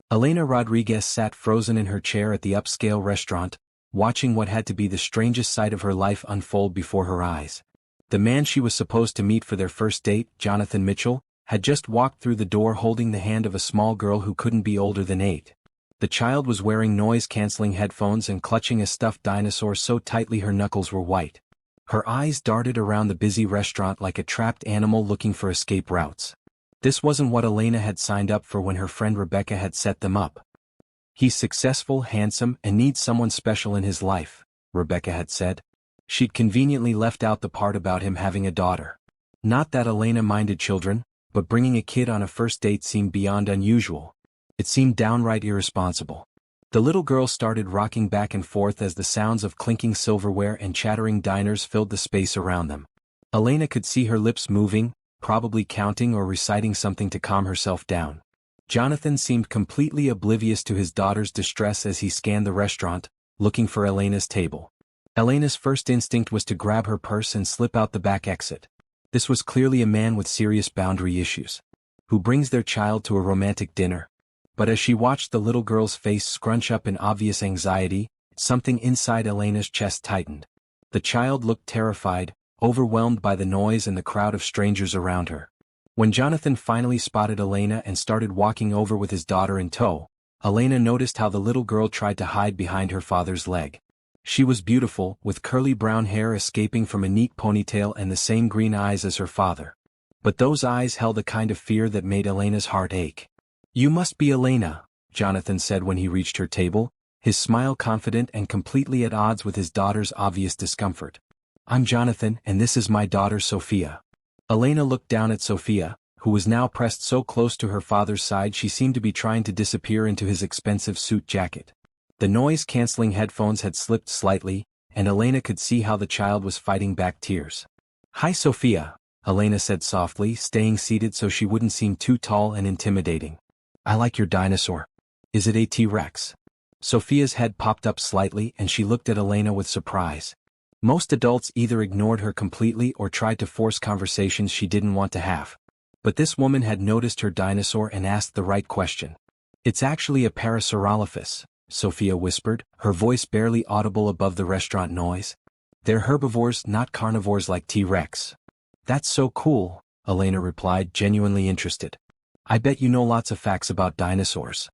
Elena Rodriguez sat frozen in her chair at the upscale restaurant, watching what had to be the strangest sight of her life unfold before her eyes. The man she was supposed to meet for their first date, Jonathan Mitchell, had just walked through the door holding the hand of a small girl who couldn't be older than 8. The child was wearing noise-canceling headphones and clutching a stuffed dinosaur so tightly her knuckles were white. Her eyes darted around the busy restaurant like a trapped animal looking for escape routes. This wasn't what Elena had signed up for when her friend Rebecca had set them up. "He's successful, handsome, and needs someone special in his life," Rebecca had said. She'd conveniently left out the part about him having a daughter. Not that Elena minded children, but bringing a kid on a first date seemed beyond unusual. It seemed downright irresponsible. The little girl started rocking back and forth as the sounds of clinking silverware and chattering diners filled the space around them. Elena could see her lips moving, probably counting or reciting something to calm herself down. Jonathan seemed completely oblivious to his daughter's distress as he scanned the restaurant, looking for Elena's table. Elena's first instinct was to grab her purse and slip out the back exit. This was clearly a man with serious boundary issues. Who brings their child to a romantic dinner? But as she watched the little girl's face scrunch up in obvious anxiety, something inside Elena's chest tightened. The child looked terrified, overwhelmed by the noise and the crowd of strangers around her. When Jonathan finally spotted Elena and started walking over with his daughter in tow, Elena noticed how the little girl tried to hide behind her father's leg. She was beautiful, with curly brown hair escaping from a neat ponytail and the same green eyes as her father. But those eyes held a kind of fear that made Elena's heart ache. "You must be Elena," Jonathan said when he reached her table, his smile confident and completely at odds with his daughter's obvious discomfort. "I'm Jonathan, and this is my daughter Sophia." Elena looked down at Sophia, who was now pressed so close to her father's side she seemed to be trying to disappear into his expensive suit jacket. The noise-canceling headphones had slipped slightly, and Elena could see how the child was fighting back tears. "Hi Sophia," Elena said softly, staying seated so she wouldn't seem too tall and intimidating. "I like your dinosaur. Is it a T-Rex?" Sophia's head popped up slightly and she looked at Elena with surprise. Most adults either ignored her completely or tried to force conversations she didn't want to have. But this woman had noticed her dinosaur and asked the right question. "It's actually a Parasaurolophus," Sophia whispered, her voice barely audible above the restaurant noise. "They're herbivores, not carnivores like T-Rex." "That's so cool," Elena replied, genuinely interested. "I bet you know lots of facts about dinosaurs."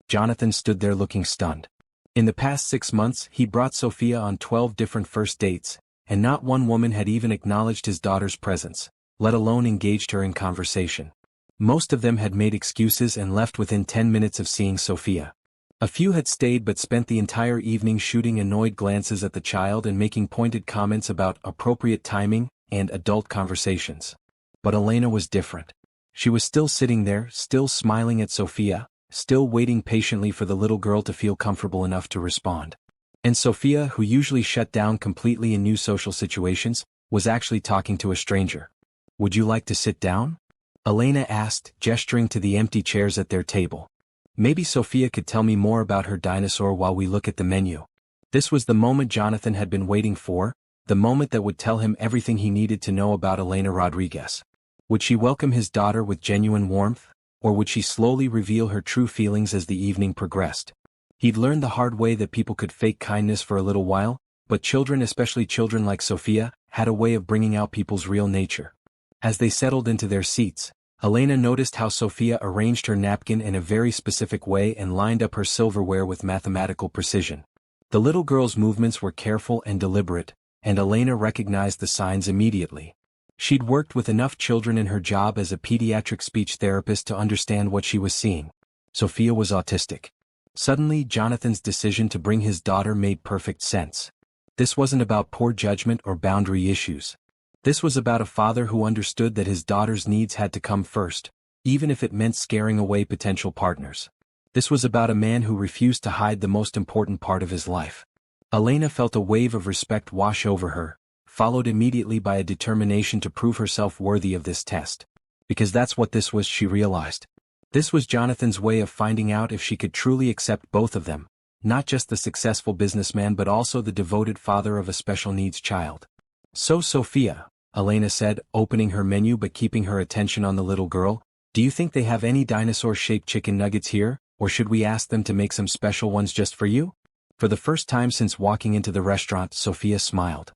Jonathan stood there looking stunned. In the past 6 months he brought Sophia on 12 different first dates, and not one woman had even acknowledged his daughter's presence, let alone engaged her in conversation. Most of them had made excuses and left within 10 minutes of seeing Sophia. A few had stayed but spent the entire evening shooting annoyed glances at the child and making pointed comments about appropriate timing and adult conversations. But Elena was different. She was still sitting there, still smiling at Sophia, still waiting patiently for the little girl to feel comfortable enough to respond. And Sophia, who usually shut down completely in new social situations, was actually talking to a stranger. "Would you like to sit down?" Elena asked, gesturing to the empty chairs at their table. "Maybe Sophia could tell me more about her dinosaur while we look at the menu." This was the moment Jonathan had been waiting for, the moment that would tell him everything he needed to know about Elena Rodriguez. Would she welcome his daughter with genuine warmth, or would she slowly reveal her true feelings as the evening progressed? He'd learned the hard way that people could fake kindness for a little while, but children, especially children like Sophia, had a way of bringing out people's real nature. As they settled into their seats, Elena noticed how Sophia arranged her napkin in a very specific way and lined up her silverware with mathematical precision. The little girl's movements were careful and deliberate, and Elena recognized the signs immediately. She'd worked with enough children in her job as a pediatric speech therapist to understand what she was seeing. Sophia was autistic. Suddenly, Jonathan's decision to bring his daughter made perfect sense. This wasn't about poor judgment or boundary issues. This was about a father who understood that his daughter's needs had to come first, even if it meant scaring away potential partners. This was about a man who refused to hide the most important part of his life. Elena felt a wave of respect wash over her, followed immediately by a determination to prove herself worthy of this test. Because that's what this was, she realized. This was Jonathan's way of finding out if she could truly accept both of them, not just the successful businessman but also the devoted father of a special needs child. "So Sophia," Elena said, opening her menu but keeping her attention on the little girl, "do you think they have any dinosaur-shaped chicken nuggets here, Or should we ask them to make some special ones just for you? For the first time since walking into the restaurant, Sophia smiled.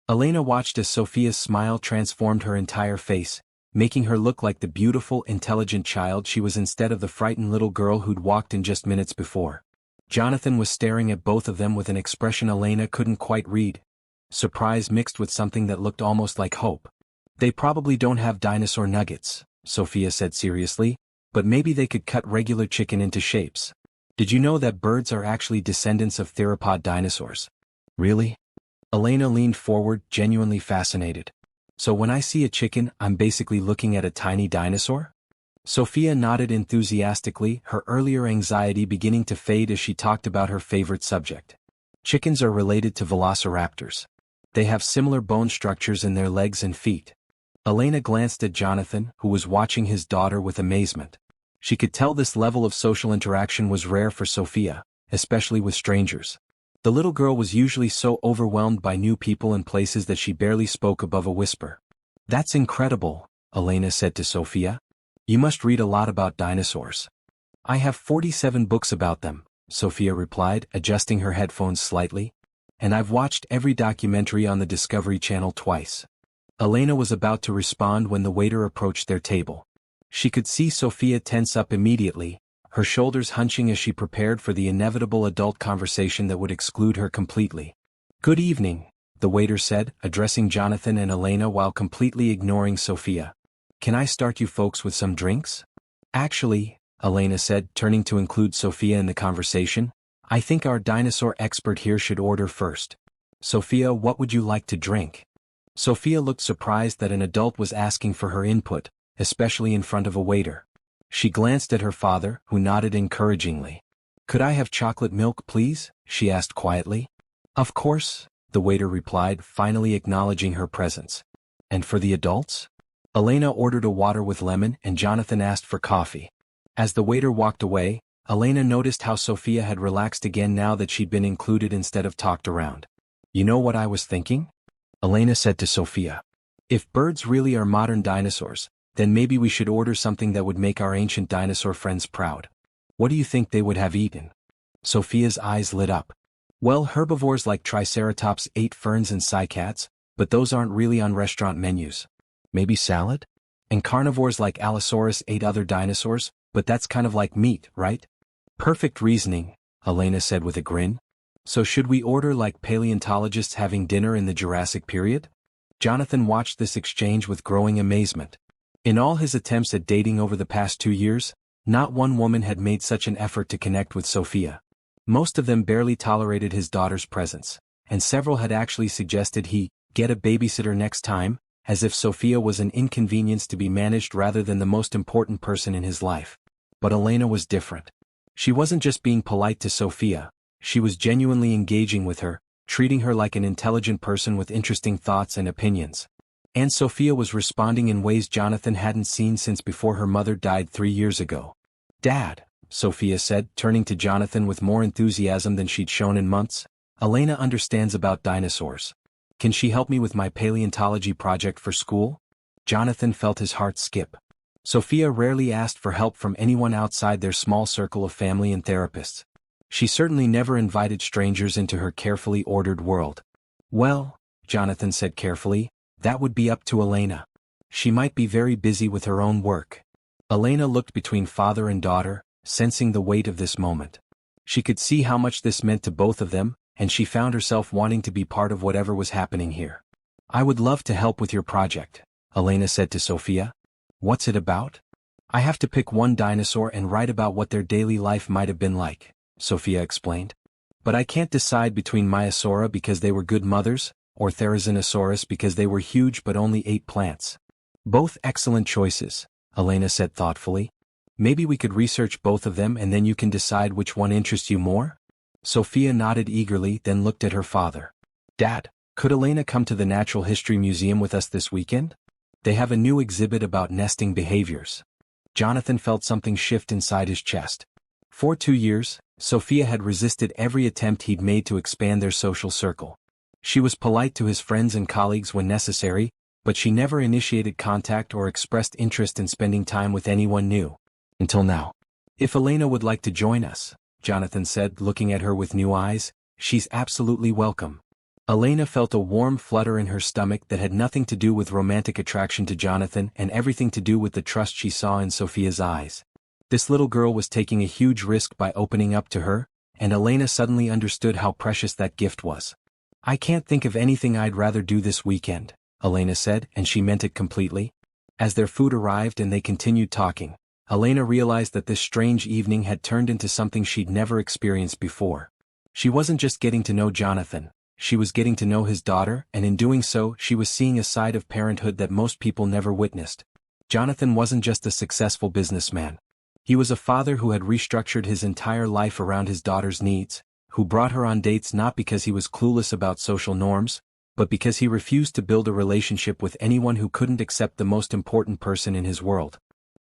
Elena watched as Sophia's smile transformed her entire face, making her look like the beautiful, intelligent child she was instead of the frightened little girl who'd walked in just minutes before. Jonathan was staring at both of them with an expression Elena couldn't quite read. Surprise mixed with something that looked almost like hope. They probably don't have dinosaur nuggets, Sophia said seriously, but maybe they could cut regular chicken into shapes. Did you know that birds are actually descendants of theropod dinosaurs? Really? Elena leaned forward, genuinely fascinated. So when I see a chicken, I'm basically looking at a tiny dinosaur? Sophia nodded enthusiastically, her earlier anxiety beginning to fade as she talked about her favorite subject. Chickens are related to velociraptors. They have similar bone structures in their legs and feet. Elena glanced at Jonathan, who was watching his daughter with amazement. She could tell this level of social interaction was rare for Sophia, especially with strangers. The little girl was usually so overwhelmed by new people and places that she barely spoke above a whisper. That's incredible, Elena said to Sophia. You must read a lot about dinosaurs. I have 47 books about them, Sophia replied, adjusting her headphones slightly. And I've watched every documentary on the Discovery Channel twice. Elena was about to respond when the waiter approached their table. She could see Sophia tense up immediately, her shoulders hunching as she prepared for the inevitable adult conversation that would exclude her completely. Good evening, the waiter said, addressing Jonathan and Elena while completely ignoring Sophia. Can I start you folks with some drinks? Actually, Elena said, turning to include Sophia in the conversation, I think our dinosaur expert here should order first. Sophia, what would you like to drink? Sophia looked surprised that an adult was asking for her input, especially in front of a waiter. She glanced at her father, who nodded encouragingly. Could I have chocolate milk, please? She asked quietly. Of course, the waiter replied, finally acknowledging her presence. And for the adults? Elena ordered a water with lemon and Jonathan asked for coffee. As the waiter walked away, Elena noticed how Sophia had relaxed again now that she'd been included instead of talked around. You know what I was thinking? Elena said to Sophia. If birds really are modern dinosaurs, then maybe we should order something that would make our ancient dinosaur friends proud. What do you think they would have eaten? Sophia's eyes lit up. Well, herbivores like Triceratops ate ferns and cycads, but those aren't really on restaurant menus. Maybe salad? And carnivores like Allosaurus ate other dinosaurs, but that's kind of like meat, right? Perfect reasoning, Elena said with a grin. So should we order like paleontologists having dinner in the Jurassic period? Jonathan watched this exchange with growing amazement. In all his attempts at dating over the past 2 years, not one woman had made such an effort to connect with Sophia. Most of them barely tolerated his daughter's presence, and several had actually suggested he get a babysitter next time, as if Sophia was an inconvenience to be managed rather than the most important person in his life. But Elena was different. She wasn't just being polite to Sophia, she was genuinely engaging with her, treating her like an intelligent person with interesting thoughts and opinions. And Sophia was responding in ways Jonathan hadn't seen since before her mother died 3 years ago. Dad, Sophia said, turning to Jonathan with more enthusiasm than she'd shown in months, Elena understands about dinosaurs. Can she help me with my paleontology project for school? Jonathan felt his heart skip. Sophia rarely asked for help from anyone outside their small circle of family and therapists. She certainly never invited strangers into her carefully ordered world. Well, Jonathan said carefully, that would be up to Elena. She might be very busy with her own work. Elena looked between father and daughter, sensing the weight of this moment. She could see how much this meant to both of them, and she found herself wanting to be part of whatever was happening here. I would love to help with your project, Elena said to Sophia. What's it about? I have to pick one dinosaur and write about what their daily life might have been like, Sophia explained. But I can't decide between Maiasaura because they were good mothers, or Therizinosaurus because they were huge but only ate plants. Both excellent choices, Elena said thoughtfully. Maybe we could research both of them and then you can decide which one interests you more? Sophia nodded eagerly, then looked at her father. Dad, could Elena come to the Natural History Museum with us this weekend? They have a new exhibit about nesting behaviors. Jonathan felt something shift inside his chest. For 2 years, Sophia had resisted every attempt he'd made to expand their social circle. She was polite to his friends and colleagues when necessary, but she never initiated contact or expressed interest in spending time with anyone new. Until now. If Elena would like to join us, Jonathan said, looking at her with new eyes, she's absolutely welcome. Elena felt a warm flutter in her stomach that had nothing to do with romantic attraction to Jonathan and everything to do with the trust she saw in Sophia's eyes. This little girl was taking a huge risk by opening up to her, and Elena suddenly understood how precious that gift was. I can't think of anything I'd rather do this weekend, Elena said, and she meant it completely. As their food arrived and they continued talking, Elena realized that this strange evening had turned into something she'd never experienced before. She wasn't just getting to know Jonathan, she was getting to know his daughter, and in doing so she was seeing a side of parenthood that most people never witnessed. Jonathan wasn't just a successful businessman. He was a father who had restructured his entire life around his daughter's needs, who brought her on dates not because he was clueless about social norms, but because he refused to build a relationship with anyone who couldn't accept the most important person in his world.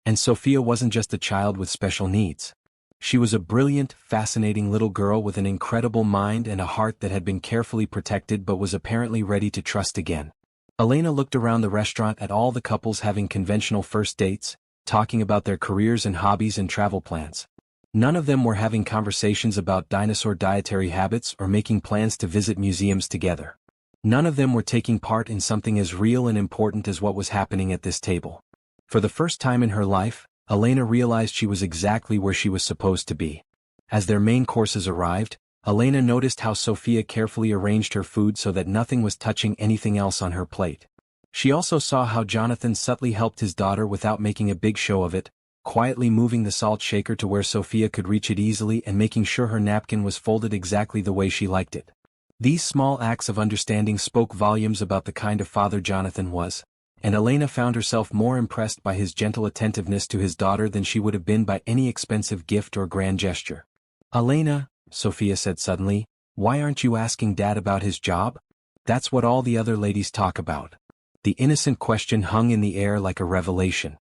And Sophia wasn't just a child with special needs. She was a brilliant, fascinating little girl with an incredible mind and a heart that had been carefully protected but was apparently ready to trust again. Elena looked around the restaurant at all the couples having conventional first dates, talking about their careers and hobbies and travel plans. None of them were having conversations about dinosaur dietary habits or making plans to visit museums together. None of them were taking part in something as real and important as what was happening at this table. For the first time in her life, Elena realized she was exactly where she was supposed to be. As their main courses arrived, Elena noticed how Sophia carefully arranged her food so that nothing was touching anything else on her plate. She also saw how Jonathan subtly helped his daughter without making a big show of it, quietly moving the salt shaker to where Sophia could reach it easily and making sure her napkin was folded exactly the way she liked it. These small acts of understanding spoke volumes about the kind of father Jonathan was, and Elena found herself more impressed by his gentle attentiveness to his daughter than she would have been by any expensive gift or grand gesture. "Elena," Sophia said suddenly, "why aren't you asking Dad about his job? That's what all the other ladies talk about." The innocent question hung in the air like a revelation.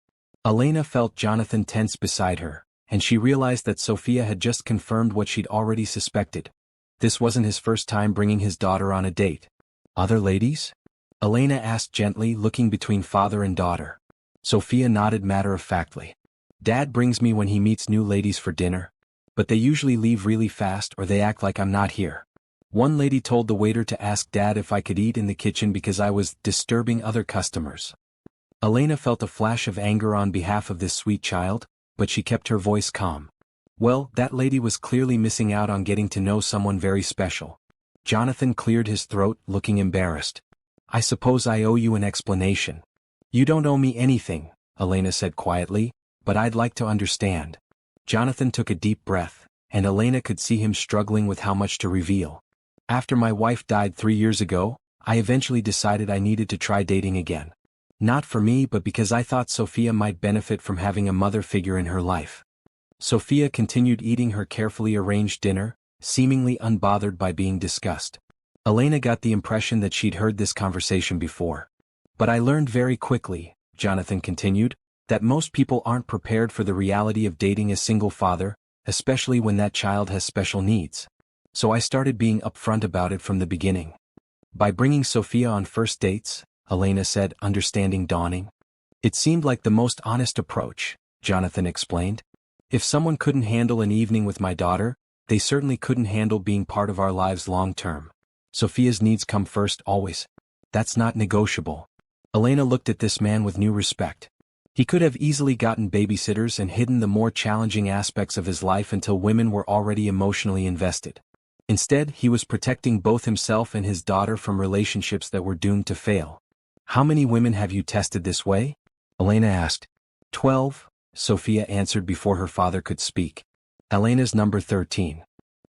Elena felt Jonathan tense beside her, and she realized that Sophia had just confirmed what she'd already suspected. This wasn't his first time bringing his daughter on a date. "Other ladies?" Elena asked gently, looking between father and daughter. Sophia nodded matter-of-factly. "Dad brings me when he meets new ladies for dinner, but they usually leave really fast or they act like I'm not here. One lady told the waiter to ask Dad if I could eat in the kitchen because I was disturbing other customers." Elena felt a flash of anger on behalf of this sweet child, but she kept her voice calm. Well, that lady was clearly missing out on getting to know someone very special. Jonathan cleared his throat, looking embarrassed. "I suppose I owe you an explanation." "You don't owe me anything," Elena said quietly, "but I'd like to understand." Jonathan took a deep breath, and Elena could see him struggling with how much to reveal. "After my wife died 3 years ago, I eventually decided I needed to try dating again. Not for me but because I thought Sophia might benefit from having a mother figure in her life." Sophia continued eating her carefully arranged dinner, seemingly unbothered by being discussed. Elena got the impression that she'd heard this conversation before. "But I learned very quickly," Jonathan continued, "that most people aren't prepared for the reality of dating a single father, especially when that child has special needs. So I started being upfront about it from the beginning." "By bringing Sophia on first dates," Elena said, understanding dawning. "It seemed like the most honest approach," Jonathan explained. "If someone couldn't handle an evening with my daughter, they certainly couldn't handle being part of our lives long term. Sophia's needs come first always. That's not negotiable." Elena looked at this man with new respect. He could have easily gotten babysitters and hidden the more challenging aspects of his life until women were already emotionally invested. Instead, he was protecting both himself and his daughter from relationships that were doomed to fail. "How many women have you tested this way?" Elena asked. 12, Sophia answered before her father could speak. "Elena's number 13.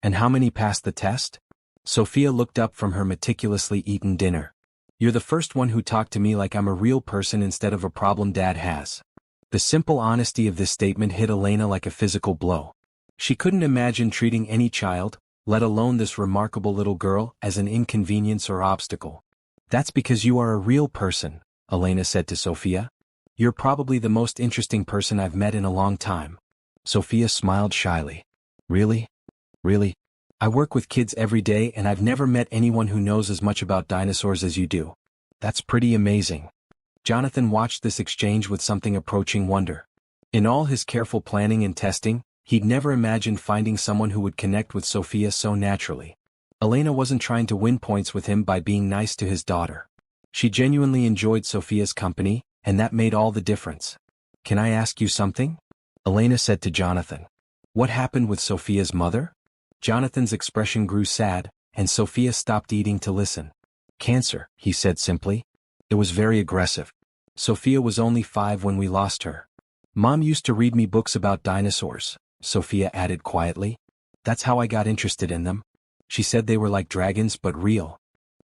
And how many passed the test?" Sophia looked up from her meticulously eaten dinner. "You're the first one who talked to me like I'm a real person instead of a problem Dad has." The simple honesty of this statement hit Elena like a physical blow. She couldn't imagine treating any child, let alone this remarkable little girl, as an inconvenience or obstacle. "That's because you are a real person," Elena said to Sophia. "You're probably the most interesting person I've met in a long time." Sophia smiled shyly. "Really? Really? I work with kids every day and I've never met anyone who knows as much about dinosaurs as you do. That's pretty amazing." Jonathan watched this exchange with something approaching wonder. In all his careful planning and testing, He'd never imagined finding someone who would connect with Sophia so naturally. Elena wasn't trying to win points with him by being nice to his daughter. She genuinely enjoyed Sophia's company, and that made all the difference. "Can I ask you something?" Elena said to Jonathan. "What happened with Sophia's mother?" Jonathan's expression grew sad, and Sophia stopped eating to listen. "Cancer," he said simply. "It was very aggressive. Sophia was only 5 when we lost her. Mom used to read me books about dinosaurs," Sophia added quietly. "That's how I got interested in them. She said they were like dragons but real."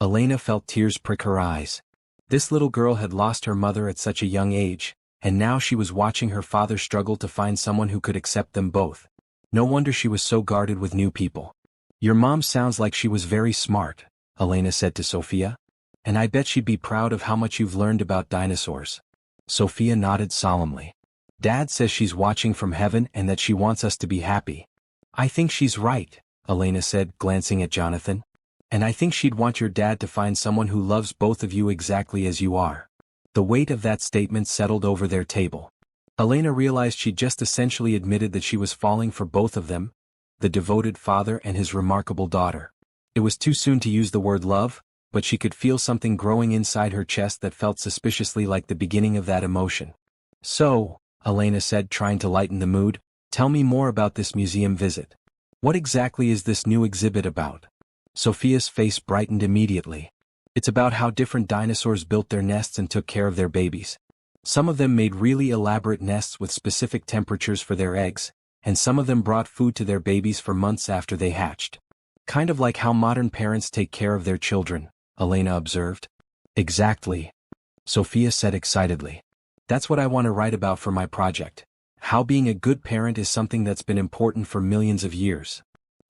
Elena felt tears prick her eyes. This little girl had lost her mother at such a young age, and now she was watching her father struggle to find someone who could accept them both. No wonder she was so guarded with new people. "Your mom sounds like she was very smart," Elena said to Sophia. "And I bet she'd be proud of how much you've learned about dinosaurs." Sophia nodded solemnly. "Dad says she's watching from heaven and that she wants us to be happy." "I think she's right," Elena said, glancing at Jonathan. "And I think she'd want your dad to find someone who loves both of you exactly as you are." The weight of that statement settled over their table. Elena realized she'd just essentially admitted that she was falling for both of them, the devoted father and his remarkable daughter. It was too soon to use the word love, but she could feel something growing inside her chest that felt suspiciously like the beginning of that emotion. "So," Elena said, trying to lighten the mood, "tell me more about this museum visit. What exactly is this new exhibit about?" Sophia's face brightened immediately. "It's about how different dinosaurs built their nests and took care of their babies. Some of them made really elaborate nests with specific temperatures for their eggs, and some of them brought food to their babies for months after they hatched. Kind of like how modern parents take care of their children," Elena observed. "Exactly," Sophia said excitedly. "That's what I want to write about for my project. How being a good parent is something that's been important for millions of years."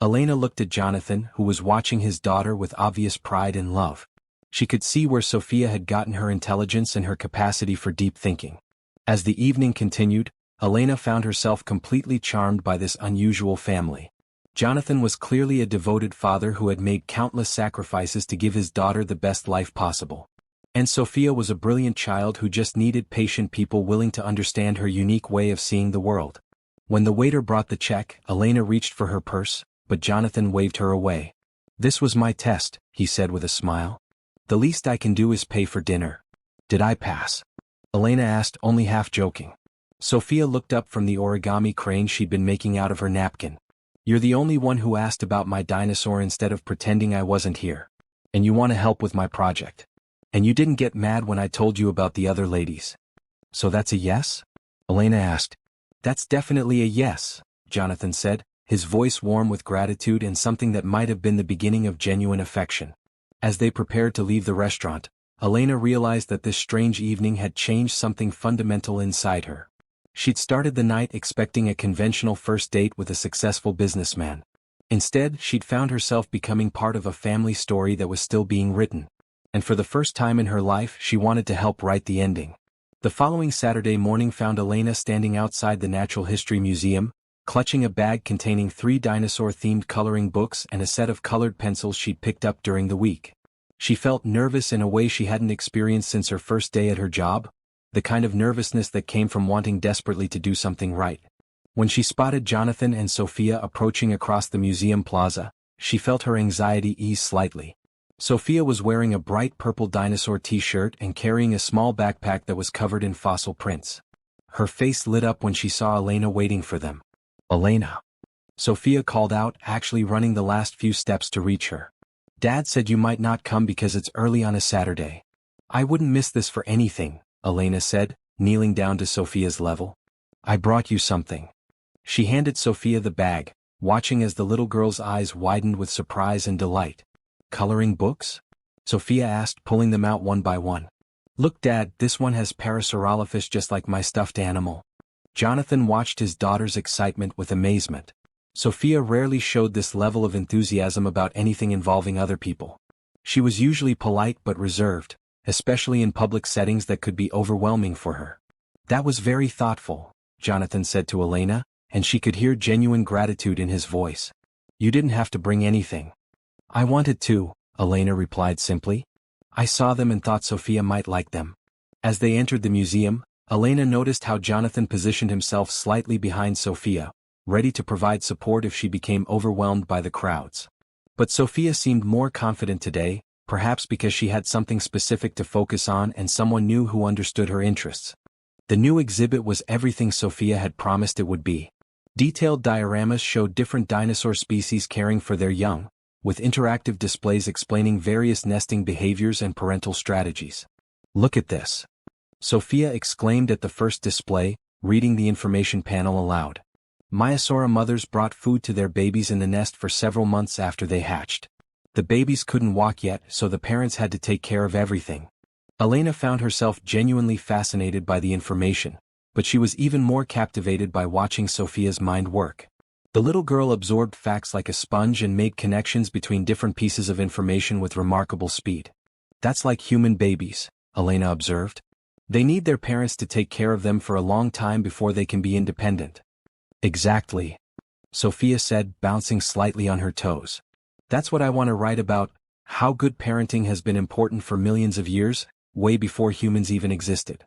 Elena looked at Jonathan, who was watching his daughter with obvious pride and love. She could see where Sophia had gotten her intelligence and her capacity for deep thinking. As the evening continued, Elena found herself completely charmed by this unusual family. Jonathan was clearly a devoted father who had made countless sacrifices to give his daughter the best life possible. And Sophia was a brilliant child who just needed patient people willing to understand her unique way of seeing the world. When the waiter brought the check, Elena reached for her purse, but Jonathan waved her away. "This was my test," he said with a smile. "The least I can do is pay for dinner." "Did I pass?" Elena asked, only half joking. Sophia looked up from the origami crane she'd been making out of her napkin. "You're the only one who asked about my dinosaur instead of pretending I wasn't here. And you want to help with my project. And you didn't get mad when I told you about the other ladies. So that's a yes?" Elena asked. "That's definitely a yes," Jonathan said, his voice warm with gratitude and something that might have been the beginning of genuine affection. As they prepared to leave the restaurant, Elena realized that this strange evening had changed something fundamental inside her. She'd started the night expecting a conventional first date with a successful businessman. Instead, she'd found herself becoming part of a family story that was still being written. And for the first time in her life, she wanted to help write the ending. The following Saturday morning found Elena standing outside the Natural History Museum, clutching a bag containing 3 dinosaur-themed coloring books and a set of colored pencils she'd picked up during the week. She felt nervous in a way she hadn't experienced since her first day at her job, the kind of nervousness that came from wanting desperately to do something right. When she spotted Jonathan and Sophia approaching across the museum plaza, she felt her anxiety ease slightly. Sophia was wearing a bright purple dinosaur t-shirt and carrying a small backpack that was covered in fossil prints. Her face lit up when she saw Elena waiting for them. "Elena," Sophia called out, actually running the last few steps to reach her. "Dad said you might not come because it's early on a Saturday." "I wouldn't miss this for anything," Elena said, kneeling down to Sophia's level. "I brought you something." She handed Sophia the bag, watching as the little girl's eyes widened with surprise and delight. "Coloring books?" Sophia asked, pulling them out one by one. "Look, Dad, this one has Parasaurolophus just like my stuffed animal." Jonathan watched his daughter's excitement with amazement. Sophia rarely showed this level of enthusiasm about anything involving other people. She was usually polite but reserved, especially in public settings that could be overwhelming for her. "That was very thoughtful," Jonathan said to Elena, and she could hear genuine gratitude in his voice. "You didn't have to bring anything." "I wanted to," Elena replied simply. "I saw them and thought Sophia might like them." As they entered the museum, Elena noticed how Jonathan positioned himself slightly behind Sophia, ready to provide support if she became overwhelmed by the crowds. But Sophia seemed more confident today, perhaps because she had something specific to focus on and someone new who understood her interests. The new exhibit was everything Sophia had promised it would be. Detailed dioramas showed different dinosaur species caring for their young, with interactive displays explaining various nesting behaviors and parental strategies. "Look at this!" Sophia exclaimed at the first display, reading the information panel aloud. Maiasaura mothers brought food to their babies in the nest for several months after they hatched. The babies couldn't walk yet, so the parents had to take care of everything. Elena found herself genuinely fascinated by the information, but she was even more captivated by watching Sophia's mind work. The little girl absorbed facts like a sponge and made connections between different pieces of information with remarkable speed. "That's like human babies," Elena observed. "They need their parents to take care of them for a long time before they can be independent." "Exactly," Sophia said, bouncing slightly on her toes. "That's what I want to write about, how good parenting has been important for millions of years, way before humans even existed."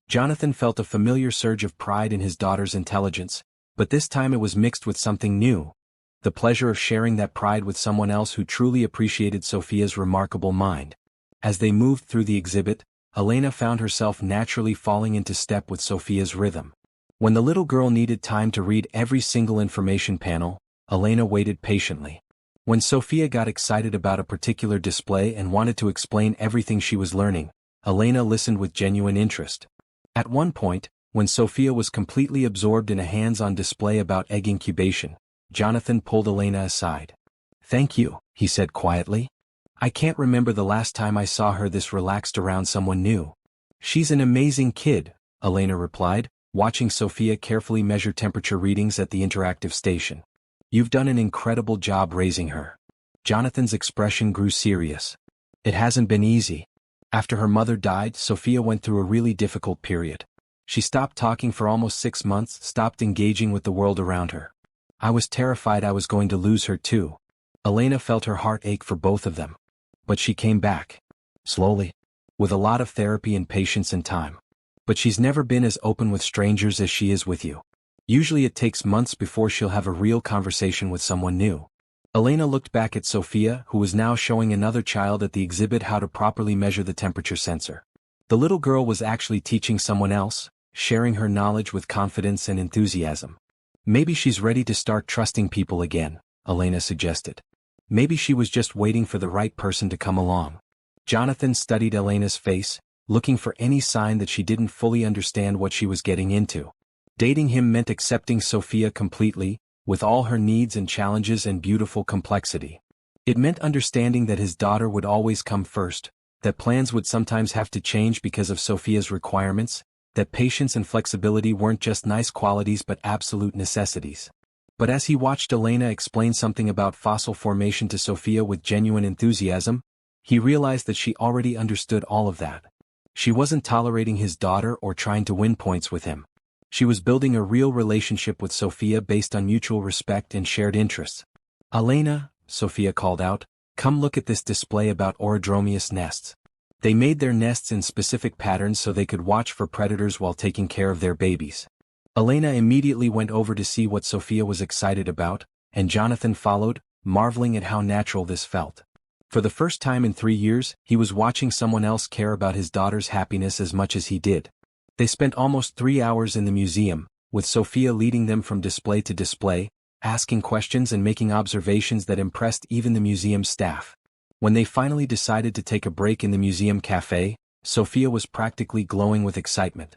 Jonathan felt a familiar surge of pride in his daughter's intelligence, but this time it was mixed with something new: the pleasure of sharing that pride with someone else who truly appreciated Sophia's remarkable mind. As they moved through the exhibit, Elena found herself naturally falling into step with Sophia's rhythm. When the little girl needed time to read every single information panel, Elena waited patiently. When Sophia got excited about a particular display and wanted to explain everything she was learning, Elena listened with genuine interest. At one point, when Sophia was completely absorbed in a hands-on display about egg incubation, Jonathan pulled Elena aside. "Thank you," he said quietly. "I can't remember the last time I saw her this relaxed around someone new." "She's an amazing kid," Elena replied, watching Sophia carefully measure temperature readings at the interactive station. "You've done an incredible job raising her." Jonathan's expression grew serious. "It hasn't been easy. After her mother died, Sophia went through a really difficult period. She stopped talking for almost 6 months, stopped engaging with the world around her. I was terrified I was going to lose her too." Elena felt her heart ache for both of them. "But she came back. Slowly. With a lot of therapy and patience and time. But she's never been as open with strangers as she is with you. Usually it takes months before she'll have a real conversation with someone new." Elena looked back at Sophia, who was now showing another child at the exhibit how to properly measure the temperature sensor. The little girl was actually teaching someone else, sharing her knowledge with confidence and enthusiasm. "Maybe she's ready to start trusting people again," Elena suggested. "Maybe she was just waiting for the right person to come along." Jonathan studied Elena's face, looking for any sign that she didn't fully understand what she was getting into. Dating him meant accepting Sophia completely, with all her needs and challenges and beautiful complexity. It meant understanding that his daughter would always come first, that plans would sometimes have to change because of Sophia's requirements, that patience and flexibility weren't just nice qualities but absolute necessities. But as he watched Elena explain something about fossil formation to Sophia with genuine enthusiasm, he realized that she already understood all of that. She wasn't tolerating his daughter or trying to win points with him. She was building a real relationship with Sophia based on mutual respect and shared interests. "Elena," Sophia called out, "come look at this display about Orodromius nests. They made their nests in specific patterns so they could watch for predators while taking care of their babies." Elena immediately went over to see what Sophia was excited about, and Jonathan followed, marveling at how natural this felt. For the first time in 3 years, he was watching someone else care about his daughter's happiness as much as he did. They spent almost 3 hours in the museum, with Sophia leading them from display to display, asking questions and making observations that impressed even the museum staff. When they finally decided to take a break in the museum cafe, Sophia was practically glowing with excitement.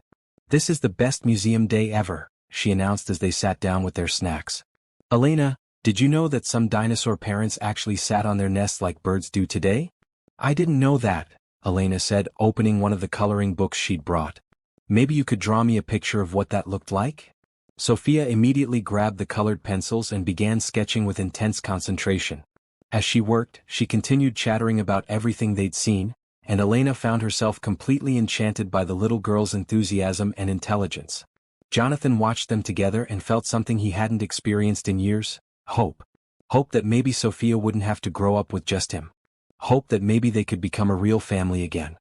"This is the best museum day ever," she announced as they sat down with their snacks. "Elena, did you know that some dinosaur parents actually sat on their nests like birds do today?" "I didn't know that," Elena said, opening one of the coloring books she'd brought. "Maybe you could draw me a picture of what that looked like?" Sophia immediately grabbed the colored pencils and began sketching with intense concentration. As she worked, she continued chattering about everything they'd seen, and Elena found herself completely enchanted by the little girl's enthusiasm and intelligence. Jonathan watched them together and felt something he hadn't experienced in years: hope. Hope that maybe Sophia wouldn't have to grow up with just him. Hope that maybe they could become a real family again.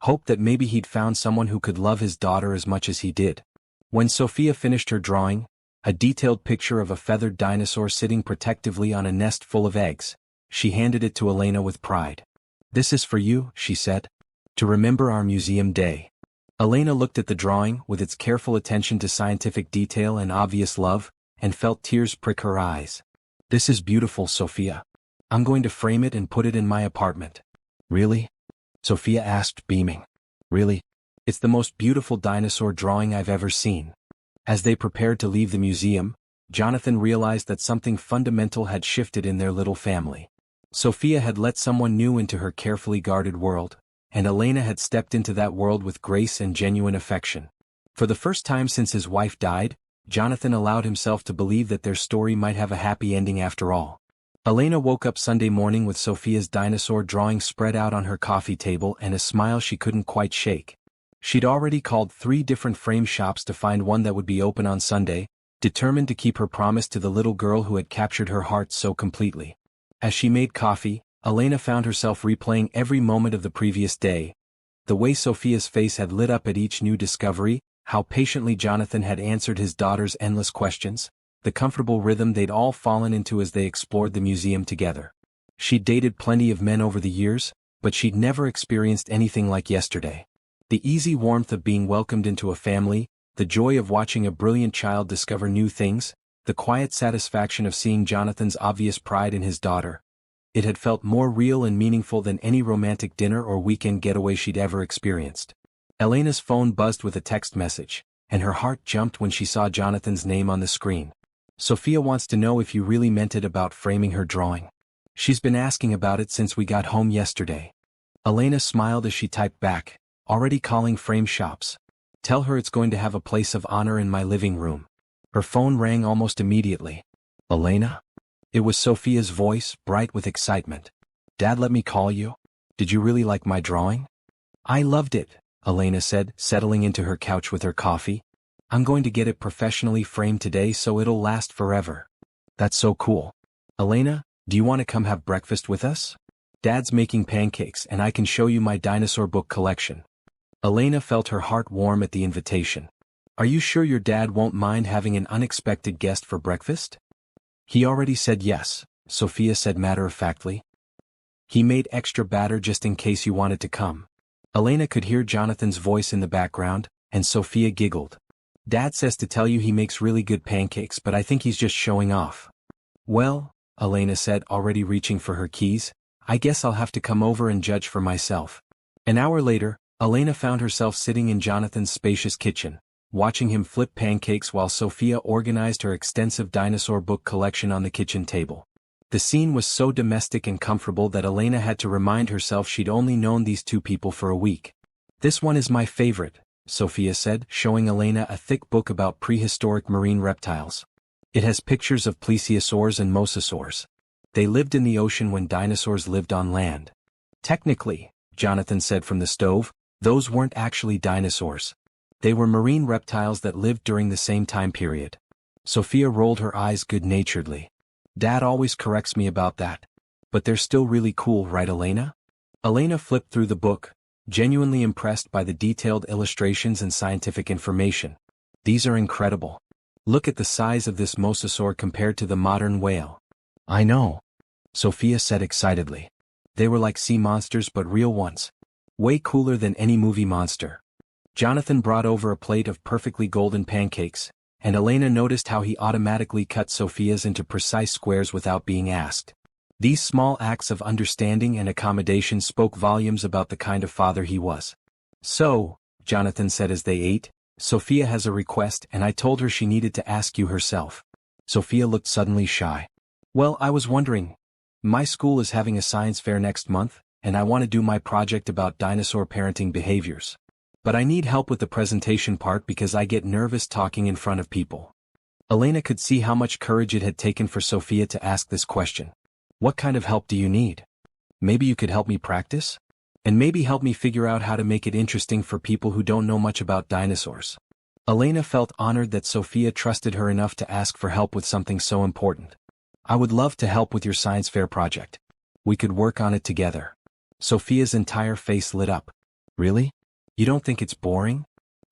Hope that maybe he'd found someone who could love his daughter as much as he did. When Sophia finished her drawing, a detailed picture of a feathered dinosaur sitting protectively on a nest full of eggs. She handed it to Elena with pride. "This is for you," she said. "To remember our museum day." Elena looked at the drawing with its careful attention to scientific detail and obvious love, and felt tears prick her eyes. "This is beautiful, Sophia. I'm going to frame it and put it in my apartment." "Really?" Sophia asked, beaming. "Really? It's the most beautiful dinosaur drawing I've ever seen." As they prepared to leave the museum, Jonathan realized that something fundamental had shifted in their little family. Sophia had let someone new into her carefully guarded world, and Elena had stepped into that world with grace and genuine affection. For the first time since his wife died, Jonathan allowed himself to believe that their story might have a happy ending after all. Elena woke up Sunday morning with Sophia's dinosaur drawing spread out on her coffee table and a smile she couldn't quite shake. She'd already called 3 different frame shops to find one that would be open on Sunday, determined to keep her promise to the little girl who had captured her heart so completely. As she made coffee, Elena found herself replaying every moment of the previous day. The way Sophia's face had lit up at each new discovery, how patiently Jonathan had answered his daughter's endless questions, the comfortable rhythm they'd all fallen into as they explored the museum together. She'd dated plenty of men over the years, but she'd never experienced anything like yesterday. The easy warmth of being welcomed into a family, the joy of watching a brilliant child discover new things, the quiet satisfaction of seeing Jonathan's obvious pride in his daughter. It had felt more real and meaningful than any romantic dinner or weekend getaway she'd ever experienced. Elena's phone buzzed with a text message, and her heart jumped when she saw Jonathan's name on the screen. "Sophia wants to know if you really meant it about framing her drawing. She's been asking about it since we got home yesterday." Elena smiled as she typed back, "Already calling frame shops. Tell her it's going to have a place of honor in my living room." Her phone rang almost immediately. "Elena?" It was Sophia's voice, bright with excitement. "Dad let me call you? Did you really like my drawing?" "I loved it," Elena said, settling into her couch with her coffee. "I'm going to get it professionally framed today so it'll last forever." "That's so cool. Elena, do you want to come have breakfast with us? Dad's making pancakes and I can show you my dinosaur book collection." Elena felt her heart warm at the invitation. "Are you sure your dad won't mind having an unexpected guest for breakfast?" "He already said yes," Sophia said matter-of-factly. "He made extra batter just in case you wanted to come." Elena could hear Jonathan's voice in the background, and Sophia giggled. "Dad says to tell you he makes really good pancakes, but I think he's just showing off." "Well," Elena said, already reaching for her keys, "I guess I'll have to come over and judge for myself." An hour later, Elena found herself sitting in Jonathan's spacious kitchen, watching him flip pancakes while Sophia organized her extensive dinosaur book collection on the kitchen table. The scene was so domestic and comfortable that Elena had to remind herself she'd only known these 2 people for a week. "This one is my favorite," Sophia said, showing Elena a thick book about prehistoric marine reptiles. "It has pictures of plesiosaurs and mosasaurs. They lived in the ocean when dinosaurs lived on land." "Technically," Jonathan said from the stove, "those weren't actually dinosaurs. They were marine reptiles that lived during the same time period." Sophia rolled her eyes good-naturedly. "Dad always corrects me about that. But they're still really cool, right, Elena?" Elena flipped through the book, genuinely impressed by the detailed illustrations and scientific information. "These are incredible. Look at the size of this mosasaur compared to the modern whale." "I know," Sophia said excitedly. "They were like sea monsters but real ones. Way cooler than any movie monster." Jonathan brought over a plate of perfectly golden pancakes, and Elena noticed how he automatically cut Sophia's into precise squares without being asked. These small acts of understanding and accommodation spoke volumes about the kind of father he was. "So," Jonathan said as they ate, "Sophia has a request and I told her she needed to ask you herself." Sophia looked suddenly shy. "Well, I was wondering. My school is having a science fair next month, and I want to do my project about dinosaur parenting behaviors. But I need help with the presentation part because I get nervous talking in front of people." Elena could see how much courage it had taken for Sophia to ask this question. "What kind of help do you need? Maybe you could help me practice? And maybe help me figure out how to make it interesting for people who don't know much about dinosaurs." Elena felt honored that Sophia trusted her enough to ask for help with something so important. "I would love to help with your science fair project. We could work on it together." Sophia's entire face lit up. "Really? You don't think it's boring?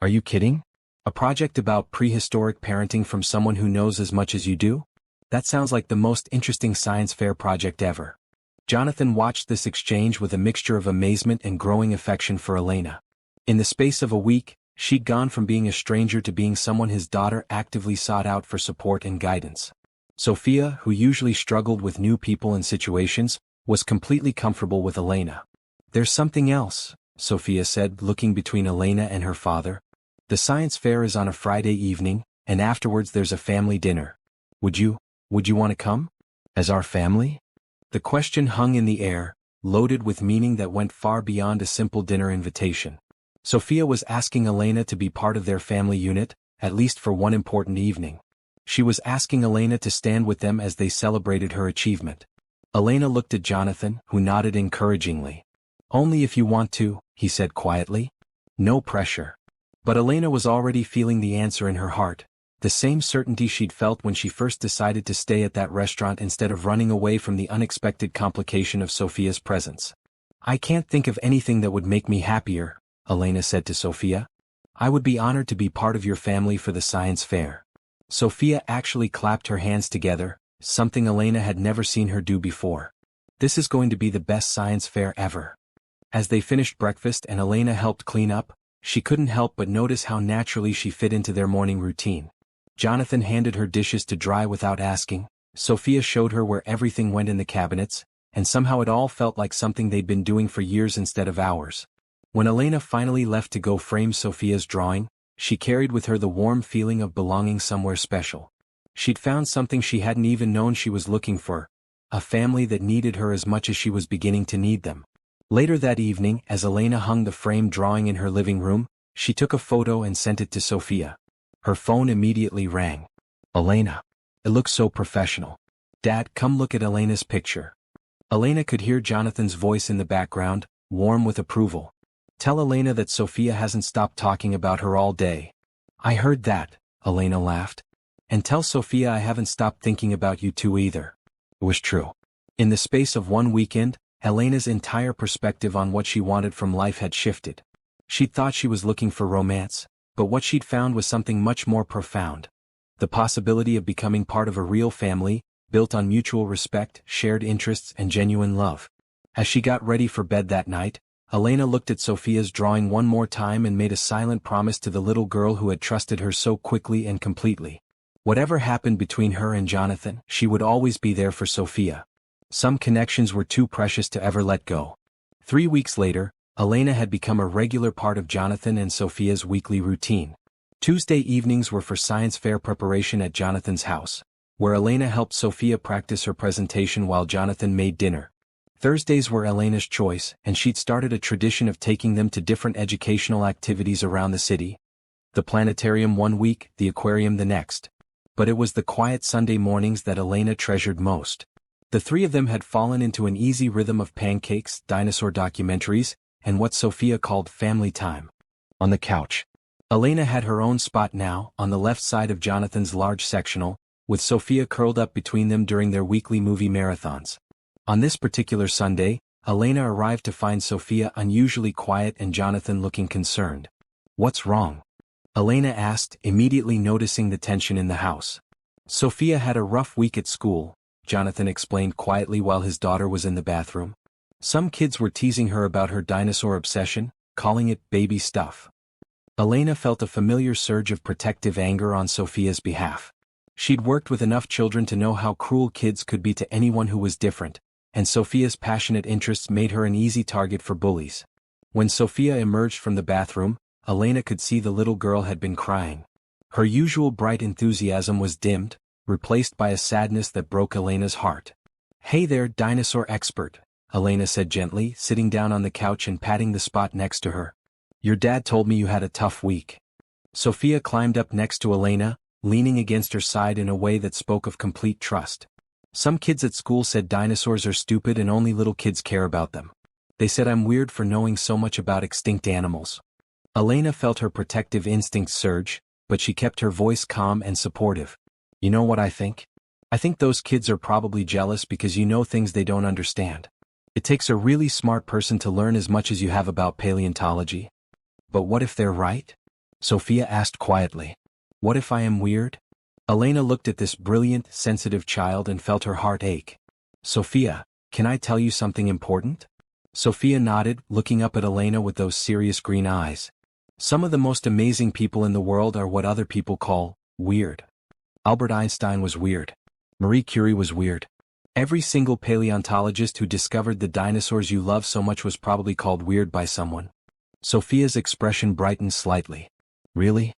Are you kidding? A project about prehistoric parenting from someone who knows as much as you do? That sounds like the most interesting science fair project ever. Jonathan watched this exchange with a mixture of amazement and growing affection for Elena. In the space of a week, she'd gone from being a stranger to being someone his daughter actively sought out for support and guidance. Sophia, who usually struggled with new people and situations, was completely comfortable with Elena. "There's something else," Sophia said, looking between Elena and her father. "The science fair is on a Friday evening, and afterwards there's a family dinner. Would you want to come? As our family?" The question hung in the air, loaded with meaning that went far beyond a simple dinner invitation. Sophia was asking Elena to be part of their family unit, at least for one important evening. She was asking Elena to stand with them as they celebrated her achievement. Elena looked at Jonathan, who nodded encouragingly. "Only if you want to," he said quietly. "No pressure." But Elena was already feeling the answer in her heart, the same certainty she'd felt when she first decided to stay at that restaurant instead of running away from the unexpected complication of Sophia's presence. "I can't think of anything that would make me happier," Elena said to Sophia. "I would be honored to be part of your family for the science fair." Sophia actually clapped her hands together, something Elena had never seen her do before. "This is going to be the best science fair ever." As they finished breakfast and Elena helped clean up, she couldn't help but notice how naturally she fit into their morning routine. Jonathan handed her dishes to dry without asking, Sophia showed her where everything went in the cabinets, and somehow it all felt like something they'd been doing for years instead of hours. When Elena finally left to go frame Sophia's drawing, she carried with her the warm feeling of belonging somewhere special. She'd found something she hadn't even known she was looking for, a family that needed her as much as she was beginning to need them. Later that evening, as Elena hung the framed drawing in her living room, she took a photo and sent it to Sophia. Her phone immediately rang. "Elena. It looks so professional. Dad, come look at Elena's picture." Elena could hear Jonathan's voice in the background, warm with approval. "Tell Elena that Sophia hasn't stopped talking about her all day." "I heard that," Elena laughed. "And tell Sophia I haven't stopped thinking about you two either." It was true. In the space of one weekend, Elena's entire perspective on what she wanted from life had shifted. She'd thought she was looking for romance, but what she'd found was something much more profound. The possibility of becoming part of a real family, built on mutual respect, shared interests, and genuine love. As she got ready for bed that night, Elena looked at Sophia's drawing one more time and made a silent promise to the little girl who had trusted her so quickly and completely. Whatever happened between her and Jonathan, she would always be there for Sophia. Some connections were too precious to ever let go. 3 weeks later, Elena had become a regular part of Jonathan and Sophia's weekly routine. Tuesday evenings were for science fair preparation at Jonathan's house, where Elena helped Sophia practice her presentation while Jonathan made dinner. Thursdays were Elena's choice, and she'd started a tradition of taking them to different educational activities around the city. The planetarium one week, the aquarium the next. But it was the quiet Sunday mornings that Elena treasured most. The three of them had fallen into an easy rhythm of pancakes, dinosaur documentaries, and what Sophia called family time. On the couch. Elena had her own spot now, on the left side of Jonathan's large sectional, with Sophia curled up between them during their weekly movie marathons. On this particular Sunday, Elena arrived to find Sophia unusually quiet and Jonathan looking concerned. "What's wrong?" Elena asked, immediately noticing the tension in the house. "Sophia had a rough week at school," Jonathan explained quietly while his daughter was in the bathroom. "Some kids were teasing her about her dinosaur obsession, calling it baby stuff." Elena felt a familiar surge of protective anger on Sophia's behalf. She'd worked with enough children to know how cruel kids could be to anyone who was different, and Sophia's passionate interests made her an easy target for bullies. When Sophia emerged from the bathroom, Elena could see the little girl had been crying. Her usual bright enthusiasm was dimmed, replaced by a sadness that broke Elena's heart. "Hey there, dinosaur expert," Elena said gently, sitting down on the couch and patting the spot next to her. "Your dad told me you had a tough week." Sophia climbed up next to Elena, leaning against her side in a way that spoke of complete trust. "Some kids at school said dinosaurs are stupid and only little kids care about them. They said I'm weird for knowing so much about extinct animals." Elena felt her protective instincts surge, but she kept her voice calm and supportive. "You know what I think? I think those kids are probably jealous because you know things they don't understand. It takes a really smart person to learn as much as you have about paleontology." "But what if they're right?" Sophia asked quietly. What if I am weird? Elena looked at this brilliant, sensitive child and felt her heart ache. Sophia, can I tell you something important? Sophia nodded, looking up at Elena with those serious green eyes. Some of the most amazing people in the world are what other people call weird. Albert Einstein was weird. Marie Curie was weird. Every single paleontologist who discovered the dinosaurs you love so much was probably called weird by someone. Sophia's expression brightened slightly. Really?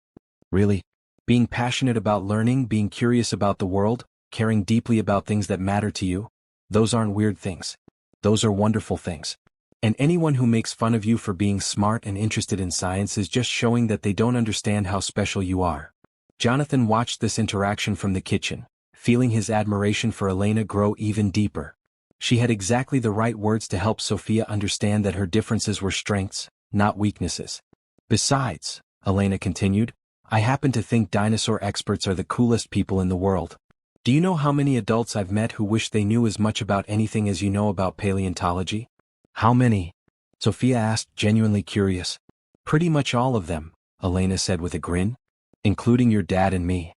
Really? Being passionate about learning, being curious about the world, caring deeply about things that matter to you? Those aren't weird things. Those are wonderful things. And anyone who makes fun of you for being smart and interested in science is just showing that they don't understand how special you are. Jonathan watched this interaction from the kitchen, feeling his admiration for Elena grow even deeper. She had exactly the right words to help Sophia understand that her differences were strengths, not weaknesses. Besides, Elena continued, I happen to think dinosaur experts are the coolest people in the world. Do you know how many adults I've met who wish they knew as much about anything as you know about paleontology? How many? Sophia asked, genuinely curious. Pretty much all of them, Elena said with a grin. Including your dad and me.